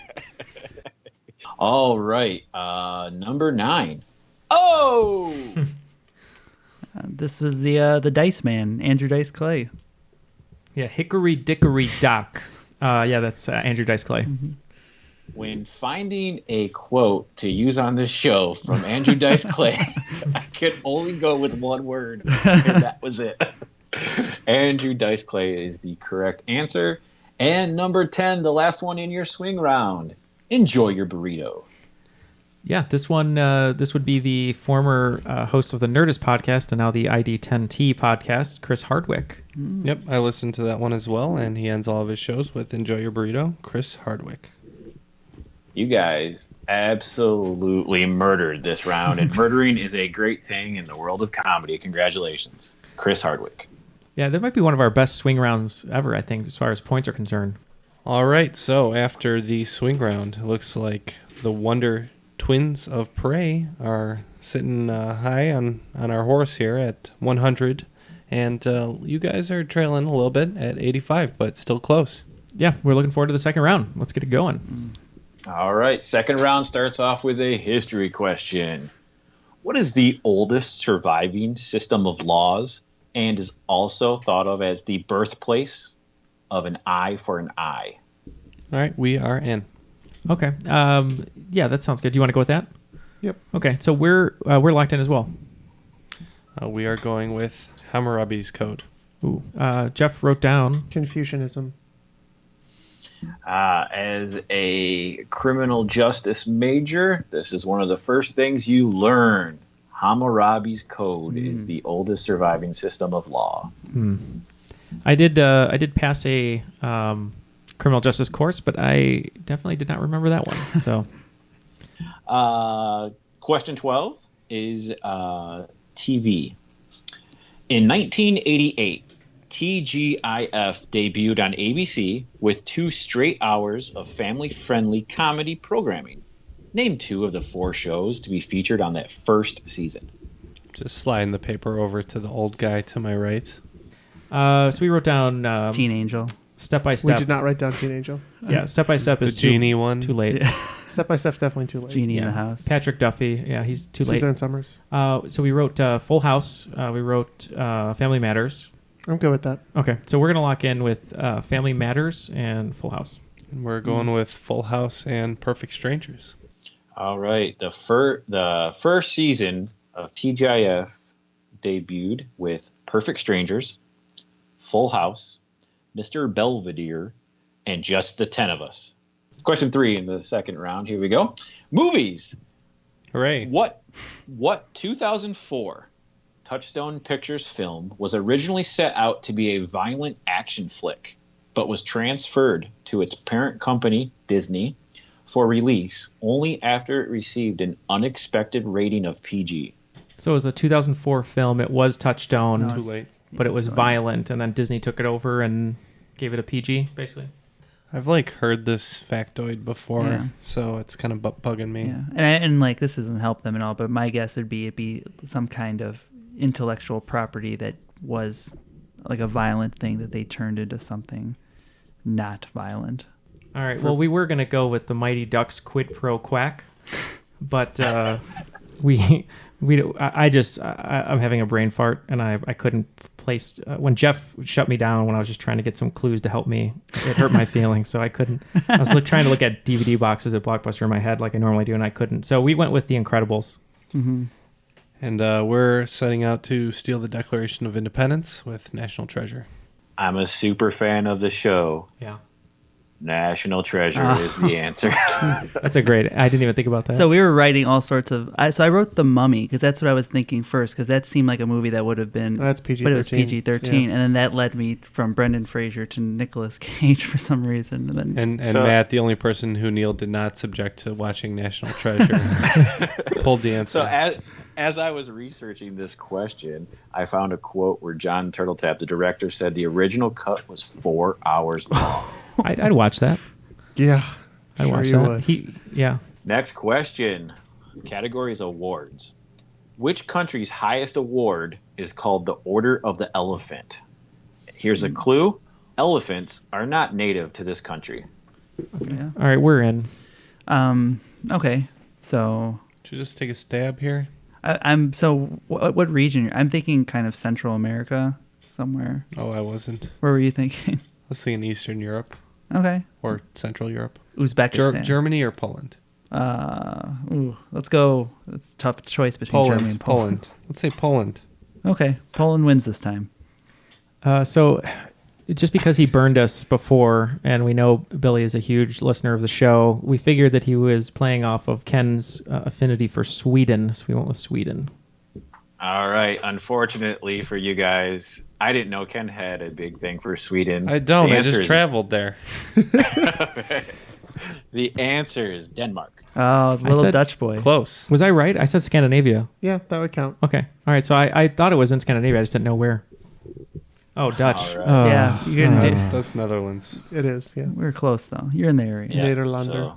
All right. Number 9. Oh! This was the Dice Man, Andrew Dice Clay. Yeah, Hickory Dickory Dock. Yeah, that's Andrew Dice Clay. Mm-hmm. When finding a quote to use on this show from Andrew Dice Clay, I could only go with one word, and that was it. Andrew Dice Clay is the correct answer. And number 10, the last one in your swing round. Enjoy your burrito. Yeah, this one, this would be the former host of the Nerdist podcast and now the ID10T podcast, Chris Hardwick. Yep, I listened to that one as well, and he ends all of his shows with Enjoy Your Burrito, Chris Hardwick. You guys absolutely murdered this round, and murdering is a great thing in the world of comedy. Congratulations, Chris Hardwick. Yeah, that might be one of our best swing rounds ever, I think, as far as points are concerned. All right, so after the swing round, it looks like the Wonder Twins of Prey are sitting high on our horse here at 100, and you guys are trailing a little bit at 85, but still close. Yeah, we're looking forward to the second round. Let's get it going. All right, second round starts off with a history question. What is the oldest surviving system of laws and is also thought of as the birthplace of an eye for an eye? All right, we are in. Okay. Yeah, that sounds good. Do you want to go with that? Yep. Okay, so we're locked in as well. We are going with Hammurabi's Code. Ooh. Jeff wrote down Confucianism. As a criminal justice major, this is one of the first things you learn. Hammurabi's Code is the oldest surviving system of law. I did pass a criminal justice course, but I definitely did not remember that one. So, question 12 is TV. In 1988, TGIF debuted on ABC with 2 straight hours of family-friendly comedy programming. Name 2 of the 4 shows to be featured on that first season. Just sliding the paper over to the old guy to my right. So we wrote down Teen Angel. Step by We Step. did not write down Teen Angel. Yeah, Step by Step is The Genie one. too late. Yeah. Step by Step's definitely too late. Genie in the House. Patrick Duffy, yeah, he's too late. Suzanne Summers. So we wrote Full House. We wrote Family Matters. I'm good with that. Okay, so we're gonna lock in with Family Matters and Full House. And we're going with Full House and Perfect Strangers. All right. The first season of TGIF debuted with Perfect Strangers, Full House, Mr. Belvedere, and Just the 10 of Us. Question 3 in the second round. Here we go. Movies. Hooray. What 2004 Touchstone Pictures film was originally set out to be a violent action flick, but was transferred to its parent company, Disney, for release only after it received an unexpected rating of PG? So it was a 2004 film. It was Touchstone, Too late. but it was violent, and then Disney took it over and gave it a PG, basically. I've heard this factoid before, so it's kind of bugging me. Yeah, and this doesn't help them at all. But my guess would be it'd be some kind of intellectual property that was like a violent thing that they turned into something not violent. All right. Well, we were gonna go with the Mighty Ducks Quid Pro Quack, but I'm having a brain fart, and I couldn't place when Jeff shut me down when I was just trying to get some clues to help me. It hurt my feelings, so I couldn't. I was trying to look at DVD boxes at Blockbuster in my head like I normally do, and I couldn't. So we went with The Incredibles. Mm-hmm. And we're setting out to steal the Declaration of Independence with National Treasure. I'm a super fan of the show. Yeah. National Treasure is the answer. That's a great. I didn't even think about that. So we were writing all sorts of. So I wrote The Mummy because that's what I was thinking first because that seemed like a movie that would have been. That's PG-13. But it was PG-13, Yeah. and then that led me from Brendan Fraser to Nicolas Cage for some reason, and then. And Matt, the only person who Neil did not subject to watching National Treasure, pulled the answer. So as I was researching this question, I found a quote where John Turtletap, the director, said the original cut was 4 hours long. I'd watch that. Yeah. I'd watch you that. would. Next question. Category is awards. Which country's highest award is called the Order of the Elephant? Here's a clue. Elephants are not native to this country. Okay. Yeah. All right, we're in. Okay. So. Should we just take a stab here? I'm so. What region? I'm thinking kind of Central America somewhere. Oh, I wasn't. Where were you thinking? I was thinking Eastern Europe. Okay. Or Central Europe. Uzbekistan. Germany or Poland? Let's go. It's a tough choice between Germany and Poland. Let's say Poland. Okay. Poland wins this time. So just because he burned us before, and we know Billy is a huge listener of the show, we figured that he was playing off of Ken's affinity for Sweden, so we went with Sweden. All right. Unfortunately for you guys, I didn't know Ken had a big thing for Sweden. I don't. I just traveled there. The answer is Denmark. Oh, the little Dutch boy. Close. Was I right? I said Scandinavia. Yeah, that would count. Okay. All right. So I thought it was in Scandinavia. I just didn't know where. Oh, Dutch. Right. Oh. Yeah, you're gonna That's Netherlands. It is, yeah. We're close though. You're in the area. Yeah, Nederlander.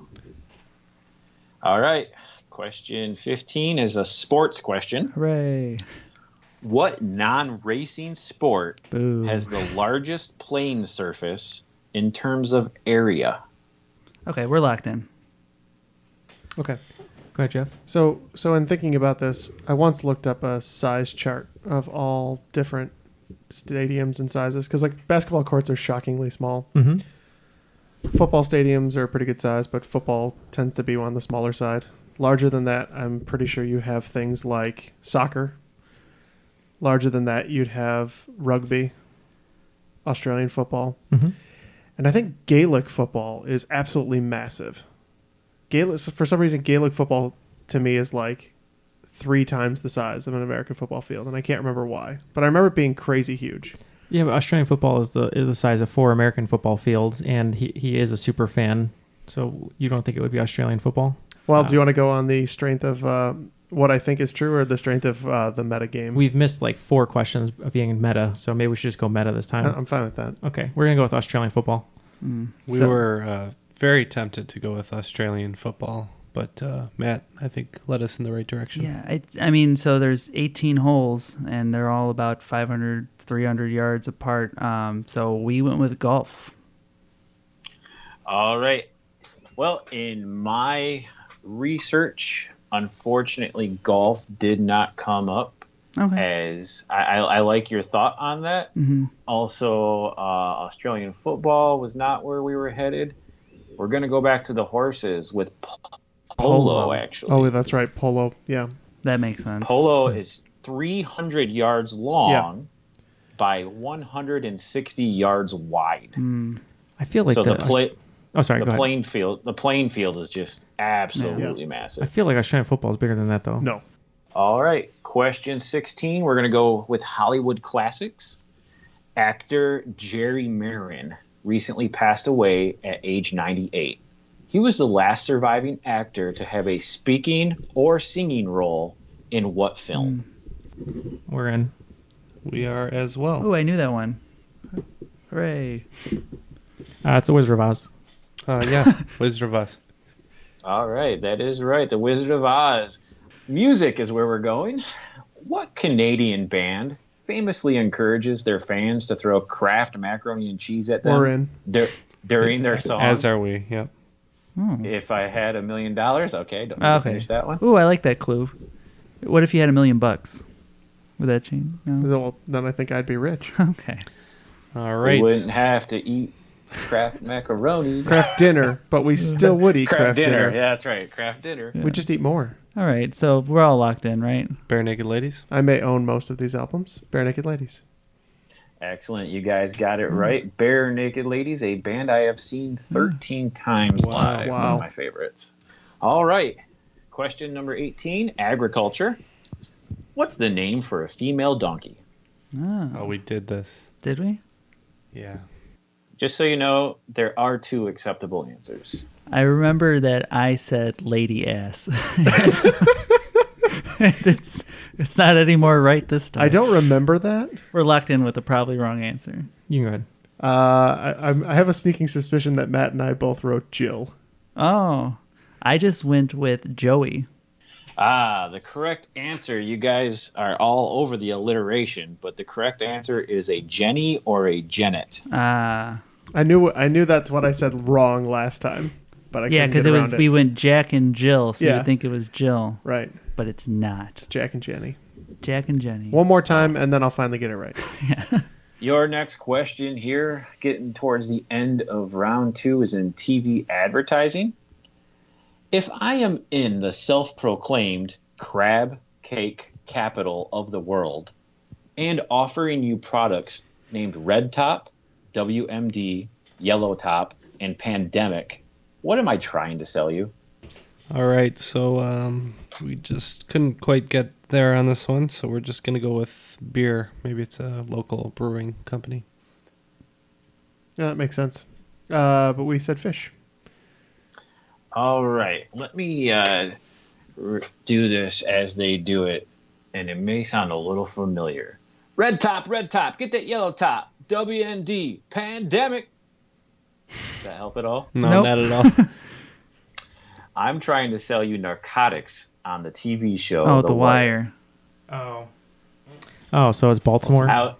All right. Question 15 is a sports question. Hooray. What non-racing sport Boo. has the largest playing surface in terms of area? Okay, we're locked in. Okay. Go ahead, Jeff. So in thinking about this, I once looked up a size chart of all different stadiums and sizes because basketball courts are shockingly small. Mm-hmm. Football stadiums are a pretty good size, but football tends to be on the smaller side. Larger than that, I'm pretty sure you have things like soccer. Larger than that, you'd have rugby, Australian football. Mm-hmm. And I think Gaelic football is absolutely massive. For some reason, Gaelic football to me is 3 times the size of an American football field, and I can't remember why. But I remember it being crazy huge. Yeah, but Australian football is the size of 4 American football fields, and he is a super fan. So you don't think it would be Australian football? Well, do you want to go on the strength of what I think is true or the strength of the meta game? We've missed like 4 questions of being meta, so maybe we should just go meta this time. I'm fine with that. Okay, we're going to go with Australian football. We were very tempted to go with Australian football, but Matt, I think, led us in the right direction. Yeah, I mean, so there's 18 holes, and they're all about 500, 300 yards apart. So we went with golf. All right. Well, in my research, unfortunately, golf did not come up. Okay. As I like your thought on that. Mm-hmm. Also, Australian football was not where we were headed. We're going to go back to the horses with polo, actually. Oh, that's right. Polo. Yeah. That makes sense. Polo is 300 yards long by 160 yards wide. I feel like so the playing field is just absolutely massive. I feel like Australian football is bigger than that, though. No. All right. Question 16. We're going to go with Hollywood classics. Actor Jerry Marin recently passed away at age 98. He was the last surviving actor to have a speaking or singing role in what film? We're in. We are as well. Oh, I knew that one. Hooray. It's The Wizard of Oz. Yeah, Wizard of Oz. All right. That is right. The Wizard of Oz. Music is where we're going. What Canadian band famously encourages their fans to throw Kraft macaroni and cheese at them We're in. during their song? As are we, yep. If I had $1 million, okay, don't need to finish that one. Ooh, I like that clue. What if you had $1 million? Would that change? No. Well, then I think I'd be rich. Okay. All right. We wouldn't have to eat Kraft macaroni. Kraft dinner, but we still would eat Kraft dinner. Yeah, that's right. Kraft dinner. We just eat more. All right, so we're all locked in, right? Bare Naked Ladies. I may own most of these albums. Bare Naked Ladies. Excellent. You guys got it right. Bare Naked Ladies, a band I have seen 13 times live. One of my favorites. All right. Question number 18, agriculture. What's the name for a female donkey? Oh, we did this. Did we? Yeah. Just so you know, there are 2 acceptable answers. I remember that I said lady ass. It's not any more right this time. I don't remember that. We're locked in with a probably wrong answer. You go ahead. I have a sneaking suspicion that Matt and I both wrote Jill. Oh, I just went with Joey. The correct answer, you guys are all over the alliteration, but the correct answer is a Jenny or a Janet. I knew that's what I said wrong last time, but I couldn't get around it. We went Jack and Jill, so you think it was Jill. Right. But it's not. It's Jack and Jenny. Jack and Jenny. One more time, and then I'll finally get it right. Your next question here, getting towards the end of round 2, is in TV advertising. If I am in the self-proclaimed crab cake capital of the world and offering you products named Red Top, WMD, Yellow Top, and Pandemic, what am I trying to sell you? All right, so we just couldn't quite get there on this one, so we're just going to go with beer. Maybe it's a local brewing company. Yeah, that makes sense. But we said fish. All right, let me do this as they do it, and it may sound a little familiar. Red Top, get that Yellow Top, WMD, Pandemic. Does that help at all? No, not at all. I'm trying to sell you narcotics on the TV show. Oh, The Wire. Oh, so it's Baltimore?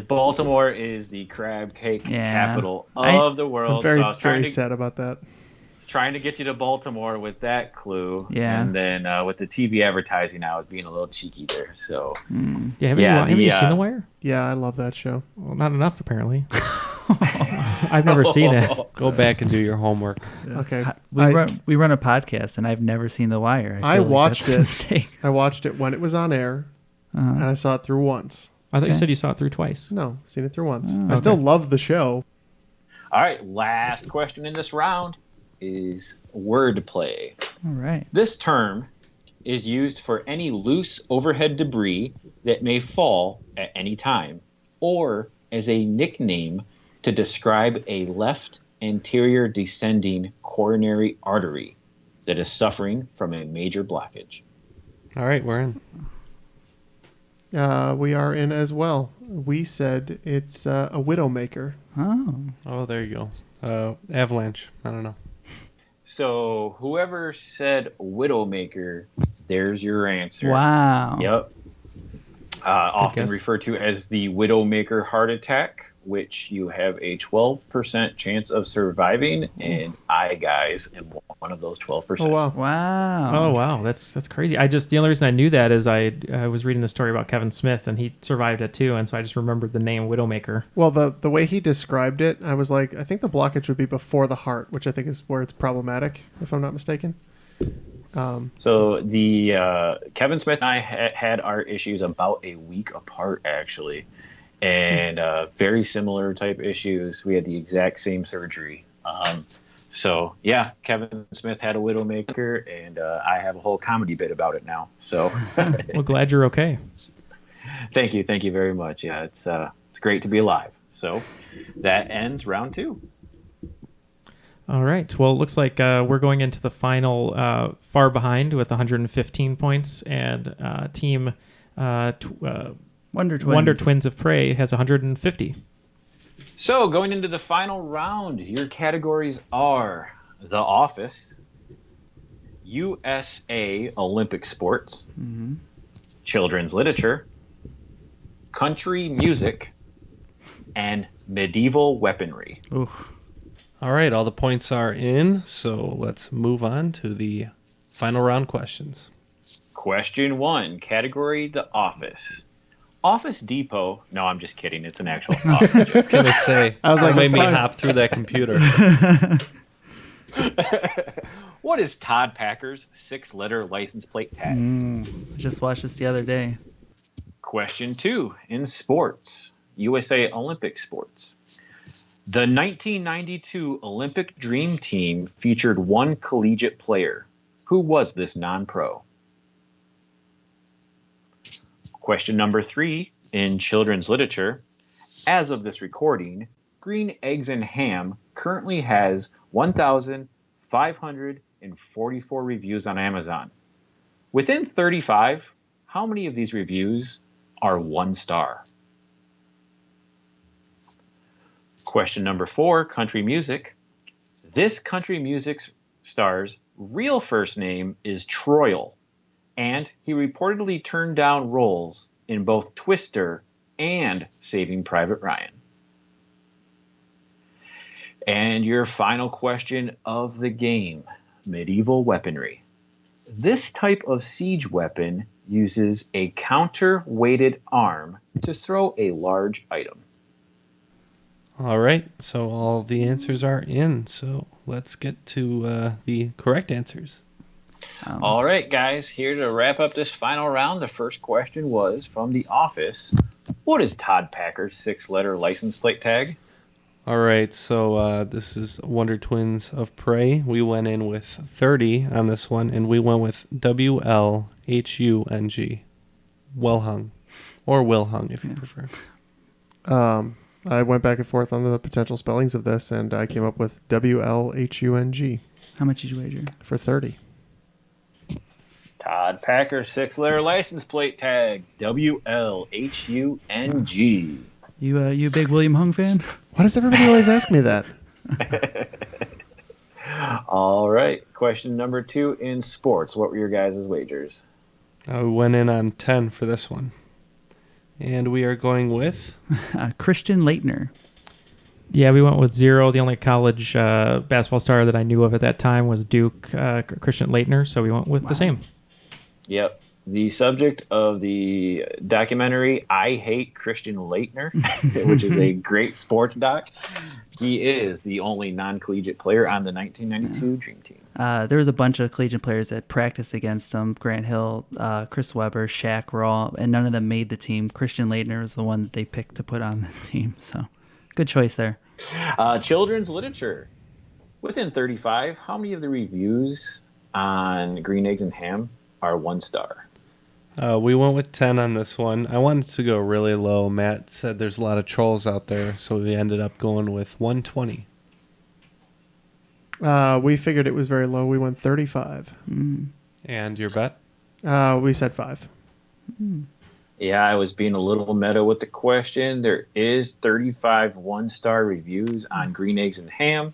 Baltimore is the crab cake capital of the world. I'm very sad about that. Trying to get you to Baltimore with that clue. Yeah. And then with the TV advertising, I was being a little cheeky there. So. Yeah, have you seen The Wire? Yeah, I love that show. Well, not enough, apparently. I've never seen it. Go back and do your homework. Okay. We run a podcast, and I've never seen The Wire. I watched like that's a mistake. I watched it when it was on air, and I saw it through once. I thought you said you saw it through twice. No, seen it through once. Oh, I still love the show. All right, last question in this round is wordplay. All right. This term is used for any loose overhead debris that may fall at any time. or as a nickname to describe a left anterior descending coronary artery that is suffering from a major blockage? All right, we're in. We are in as well. We said it's a widowmaker. Oh, there you go. Avalanche. I don't know. So whoever said widowmaker, there's your answer. Wow. Yep. Often guess. referred to as the widowmaker heart attack, which you have a 12% chance of surviving, and I, guys, am one of those 12%. Oh, wow. Wow. Oh wow, that's crazy. The only reason I knew that is I was reading the story about Kevin Smith and he survived it too, and so I just remembered the name Widowmaker. Well, the way he described it, I was like, I think the blockage would be before the heart, which I think is where it's problematic, if I'm not mistaken. So the Kevin Smith and I had our issues about a week apart, actually, and very similar type issues. We had the exact same surgery. So yeah, Kevin Smith had a widowmaker, and I have a whole comedy bit about it now. So Well, glad you're okay. thank you very much. Yeah, it's great to be alive. So that ends round 2. All right. Well, it looks like we're going into the final far behind with 115 points, and team Wonder Twins. Wonder Twins of Prey has 150. So going into the final round, your categories are The Office, USA Olympic Sports, Children's Literature, Country Music, and Medieval Weaponry. Oof. All right, all the points are in, so let's move on to the final round questions. Question 1, category The Office. Office Depot. No, I'm just kidding. It's an actual office. I was gonna say, I was like, made that's me fine. hop through that computer. What is Todd Packer's 6-letter license plate tag? Just watched this the other day. Question 2, in sports, USA Olympic Sports. The 1992 Olympic Dream Team featured one collegiate player. Who was this non-pro? Question number 3, in children's literature. As of this recording, Green Eggs and Ham currently has 1,544 reviews on Amazon. Within 35, how many of these reviews are 1 star? Question number 4, country music. This country music star's real first name is Troyle, and he reportedly turned down roles in both Twister and Saving Private Ryan. And your final question of the game, medieval weaponry. This type of siege weapon uses a counter-weighted arm to throw a large item. All right, so all the answers are in, so let's get to the correct answers. All right, guys, here to wrap up this final round, the first question was from The Office. What is Todd Packer's 6-letter license plate tag? All right, so this is Wonder Twins of Prey. We went in with 30 on this one, and we went with WLHUNG. Well hung. Or Will hung, if you prefer. I went back and forth on the potential spellings of this, and I came up with WLHUNG How much did you wager? for 30. Todd Packer's 6-letter license plate tag, WLHUNG. You a big William Hung fan? Why does everybody always ask me that? All right, question number 2 in sports. What were your guys' wagers? We went in on 10 for this one. And we are going with... Christian Leitner. Yeah, we went with 0. The only college basketball star that I knew of at that time was Duke Christian Leitner, so we went with the same. Yep. The subject of the documentary, I Hate Christian Leitner, which is a great sports doc. He is the only non-collegiate player on the 1992 Dream Team. There was a bunch of collegiate players that practiced against him. Grant Hill, Chris Webber, Shaq Raw, and none of them made the team. Christian Leitner was the one that they picked to put on the team. So, good choice there. Children's literature. Within 35, how many of the reviews on Green Eggs and Ham are 1 star? We went with 10 on this one. I wanted to go really low. Matt said there's a lot of trolls out there, so we ended up going with 120. We figured it was very low. We went 35. And your bet? We said 5. Yeah, I was being a little meta with the question. There is 35 one-star reviews on Green Eggs and Ham,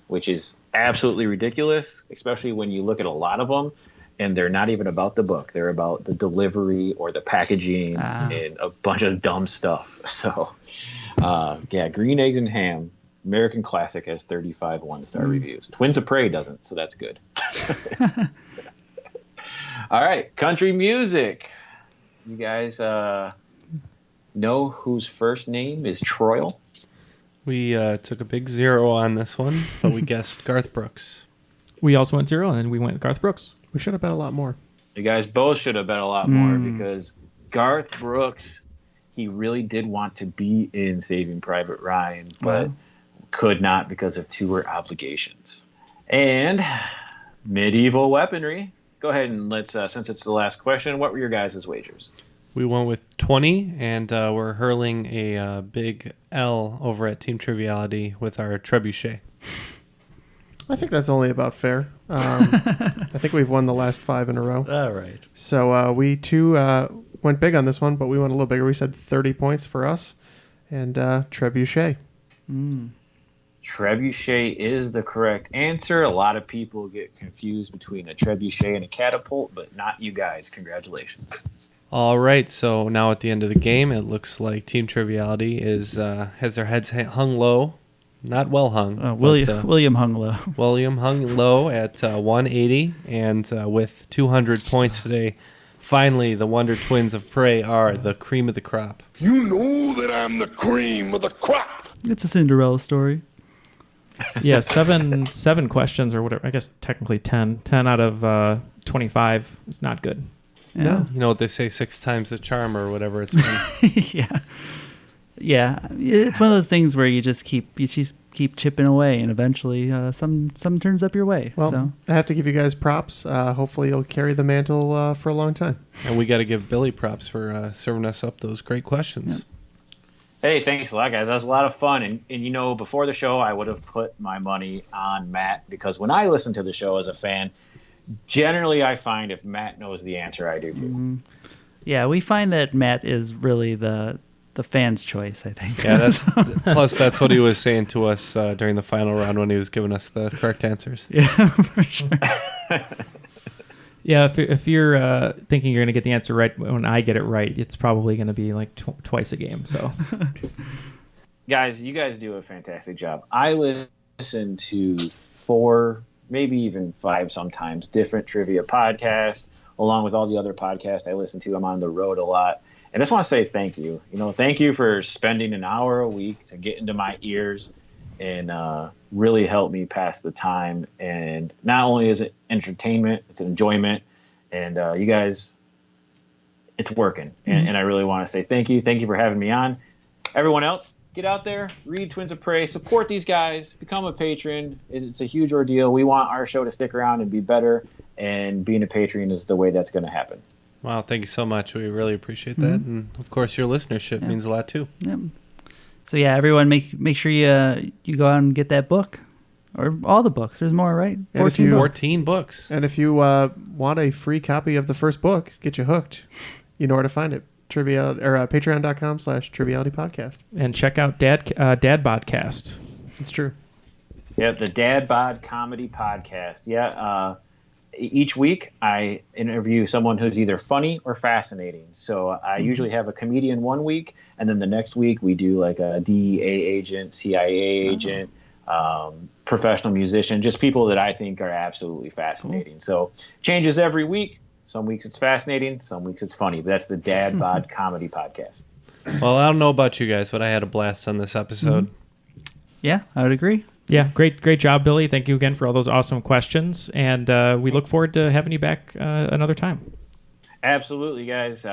which is absolutely ridiculous, especially when you look at a lot of them, and they're not even about the book. They're about the delivery or the packaging and a bunch of dumb stuff. So, yeah, Green Eggs and Ham, American Classic, has 35 one-star reviews. Twins of Prey doesn't, so that's good. All right, country music. You guys know whose first name is Troil? We took a big 0 on this one, but we guessed Garth Brooks. We also went 0, and then we went Garth Brooks. We should have bet a lot more. You guys both should have bet a lot more because Garth Brooks, he really did want to be in Saving Private Ryan, but could not because of tour obligations. And medieval weaponry. Go ahead and let's, since it's the last question, what were your guys' wagers? We went with 20, and we're hurling a big L over at Team Triviality with our trebuchet. I think that's only about fair. I think we've won the last 5 in a row. All right. So we too went big on this one, but we went a little bigger. We said 30 points for us, and trebuchet. Trebuchet is the correct answer. A lot of people get confused between a trebuchet and a catapult, but not you guys. Congratulations. All right, so now at the end of the game, it looks like Team Triviality is has their heads hung low. Not well hung. William hung low. William hung low at 180, and with 200 points today, finally the Wonder Twins of Prey are the cream of the crop. You know that I'm the cream of the crop. It's a Cinderella story. Yeah, seven questions or whatever. I guess technically 10. 10 out of 25 is not good. Yeah. No. You know what they say, 6 times the charm or whatever it's been. Yeah. It's one of those things where you just keep chipping away, and eventually some turns up your way. Well, so. I have to give you guys props. Hopefully you'll carry the mantle for a long time. And we got to give Billy props for serving us up those great questions. Yep. Hey, thanks a lot, guys. That was a lot of fun. And you know, before the show, I would have put my money on Matt because when I listen to the show as a fan, generally I find if Matt knows the answer, I do too. Yeah, we find that Matt is really the fan's choice, I think. Yeah, plus that's what he was saying to us during the final round when he was giving us the correct answers. Yeah, for sure. Yeah, if you're thinking you're going to get the answer right when I get it right, it's probably going to be like twice a game. So, Guys, you guys do a fantastic job. I listen to 4, maybe even 5 sometimes, different trivia podcasts, along with all the other podcasts I listen to. I'm on the road a lot. And I just want to say thank you. Thank you for spending an hour a week to get into my ears and really help me pass the time. And not only is it entertainment, it's enjoyment. And you guys, it's working. And I really want to say thank you. Thank you for having me on. Everyone else, get out there, read Twins of Prey, support these guys, become a patron. It's a huge ordeal. We want our show to stick around and be better. And being a patron is the way that's going to happen. Wow, thank you so much. We really appreciate that. And, of course, your listenership means a lot, too. Yep. So, yeah, everyone make sure you go out and get that book. Or all the books. There's more, right? 14 books. And if you want a free copy of the first book, get you hooked, you know where to find it. Patreon.com/Triviality Podcast. And check out Dad Bodcast. It's true. Yeah, the Dad Bod Comedy Podcast. Yeah, each week I interview someone who's either funny or fascinating. So I usually have a comedian one week, and then the next week we do like a DEA agent, CIA agent, professional musician, just people that I think are absolutely fascinating. Cool. So changes every week. Some weeks it's fascinating, some weeks it's funny. But that's the Dad Bod Comedy Podcast. Well, I don't know about you guys, but I had a blast on this episode. Yeah, I would agree. Yeah, great job, Billy. Thank you again for all those awesome questions. And we look forward to having you back another time. Absolutely, guys.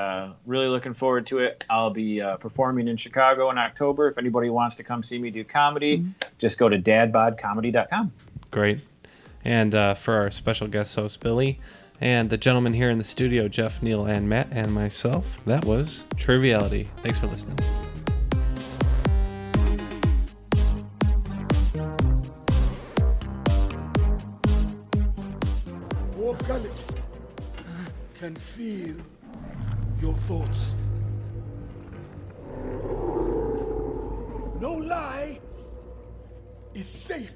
Really looking forward to it. I'll be performing in Chicago in October. If anybody wants to come see me do comedy, just go to dadbodcomedy.com. Great. And for our special guest host, Billy, And the gentlemen here in the studio, Jeff, Neal, and Matt, and myself, that was Triviality. Thanks for listening. Poor gullet can feel your thoughts. No lie is safe.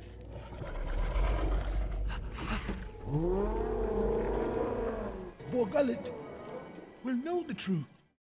Poor gullet will know the truth.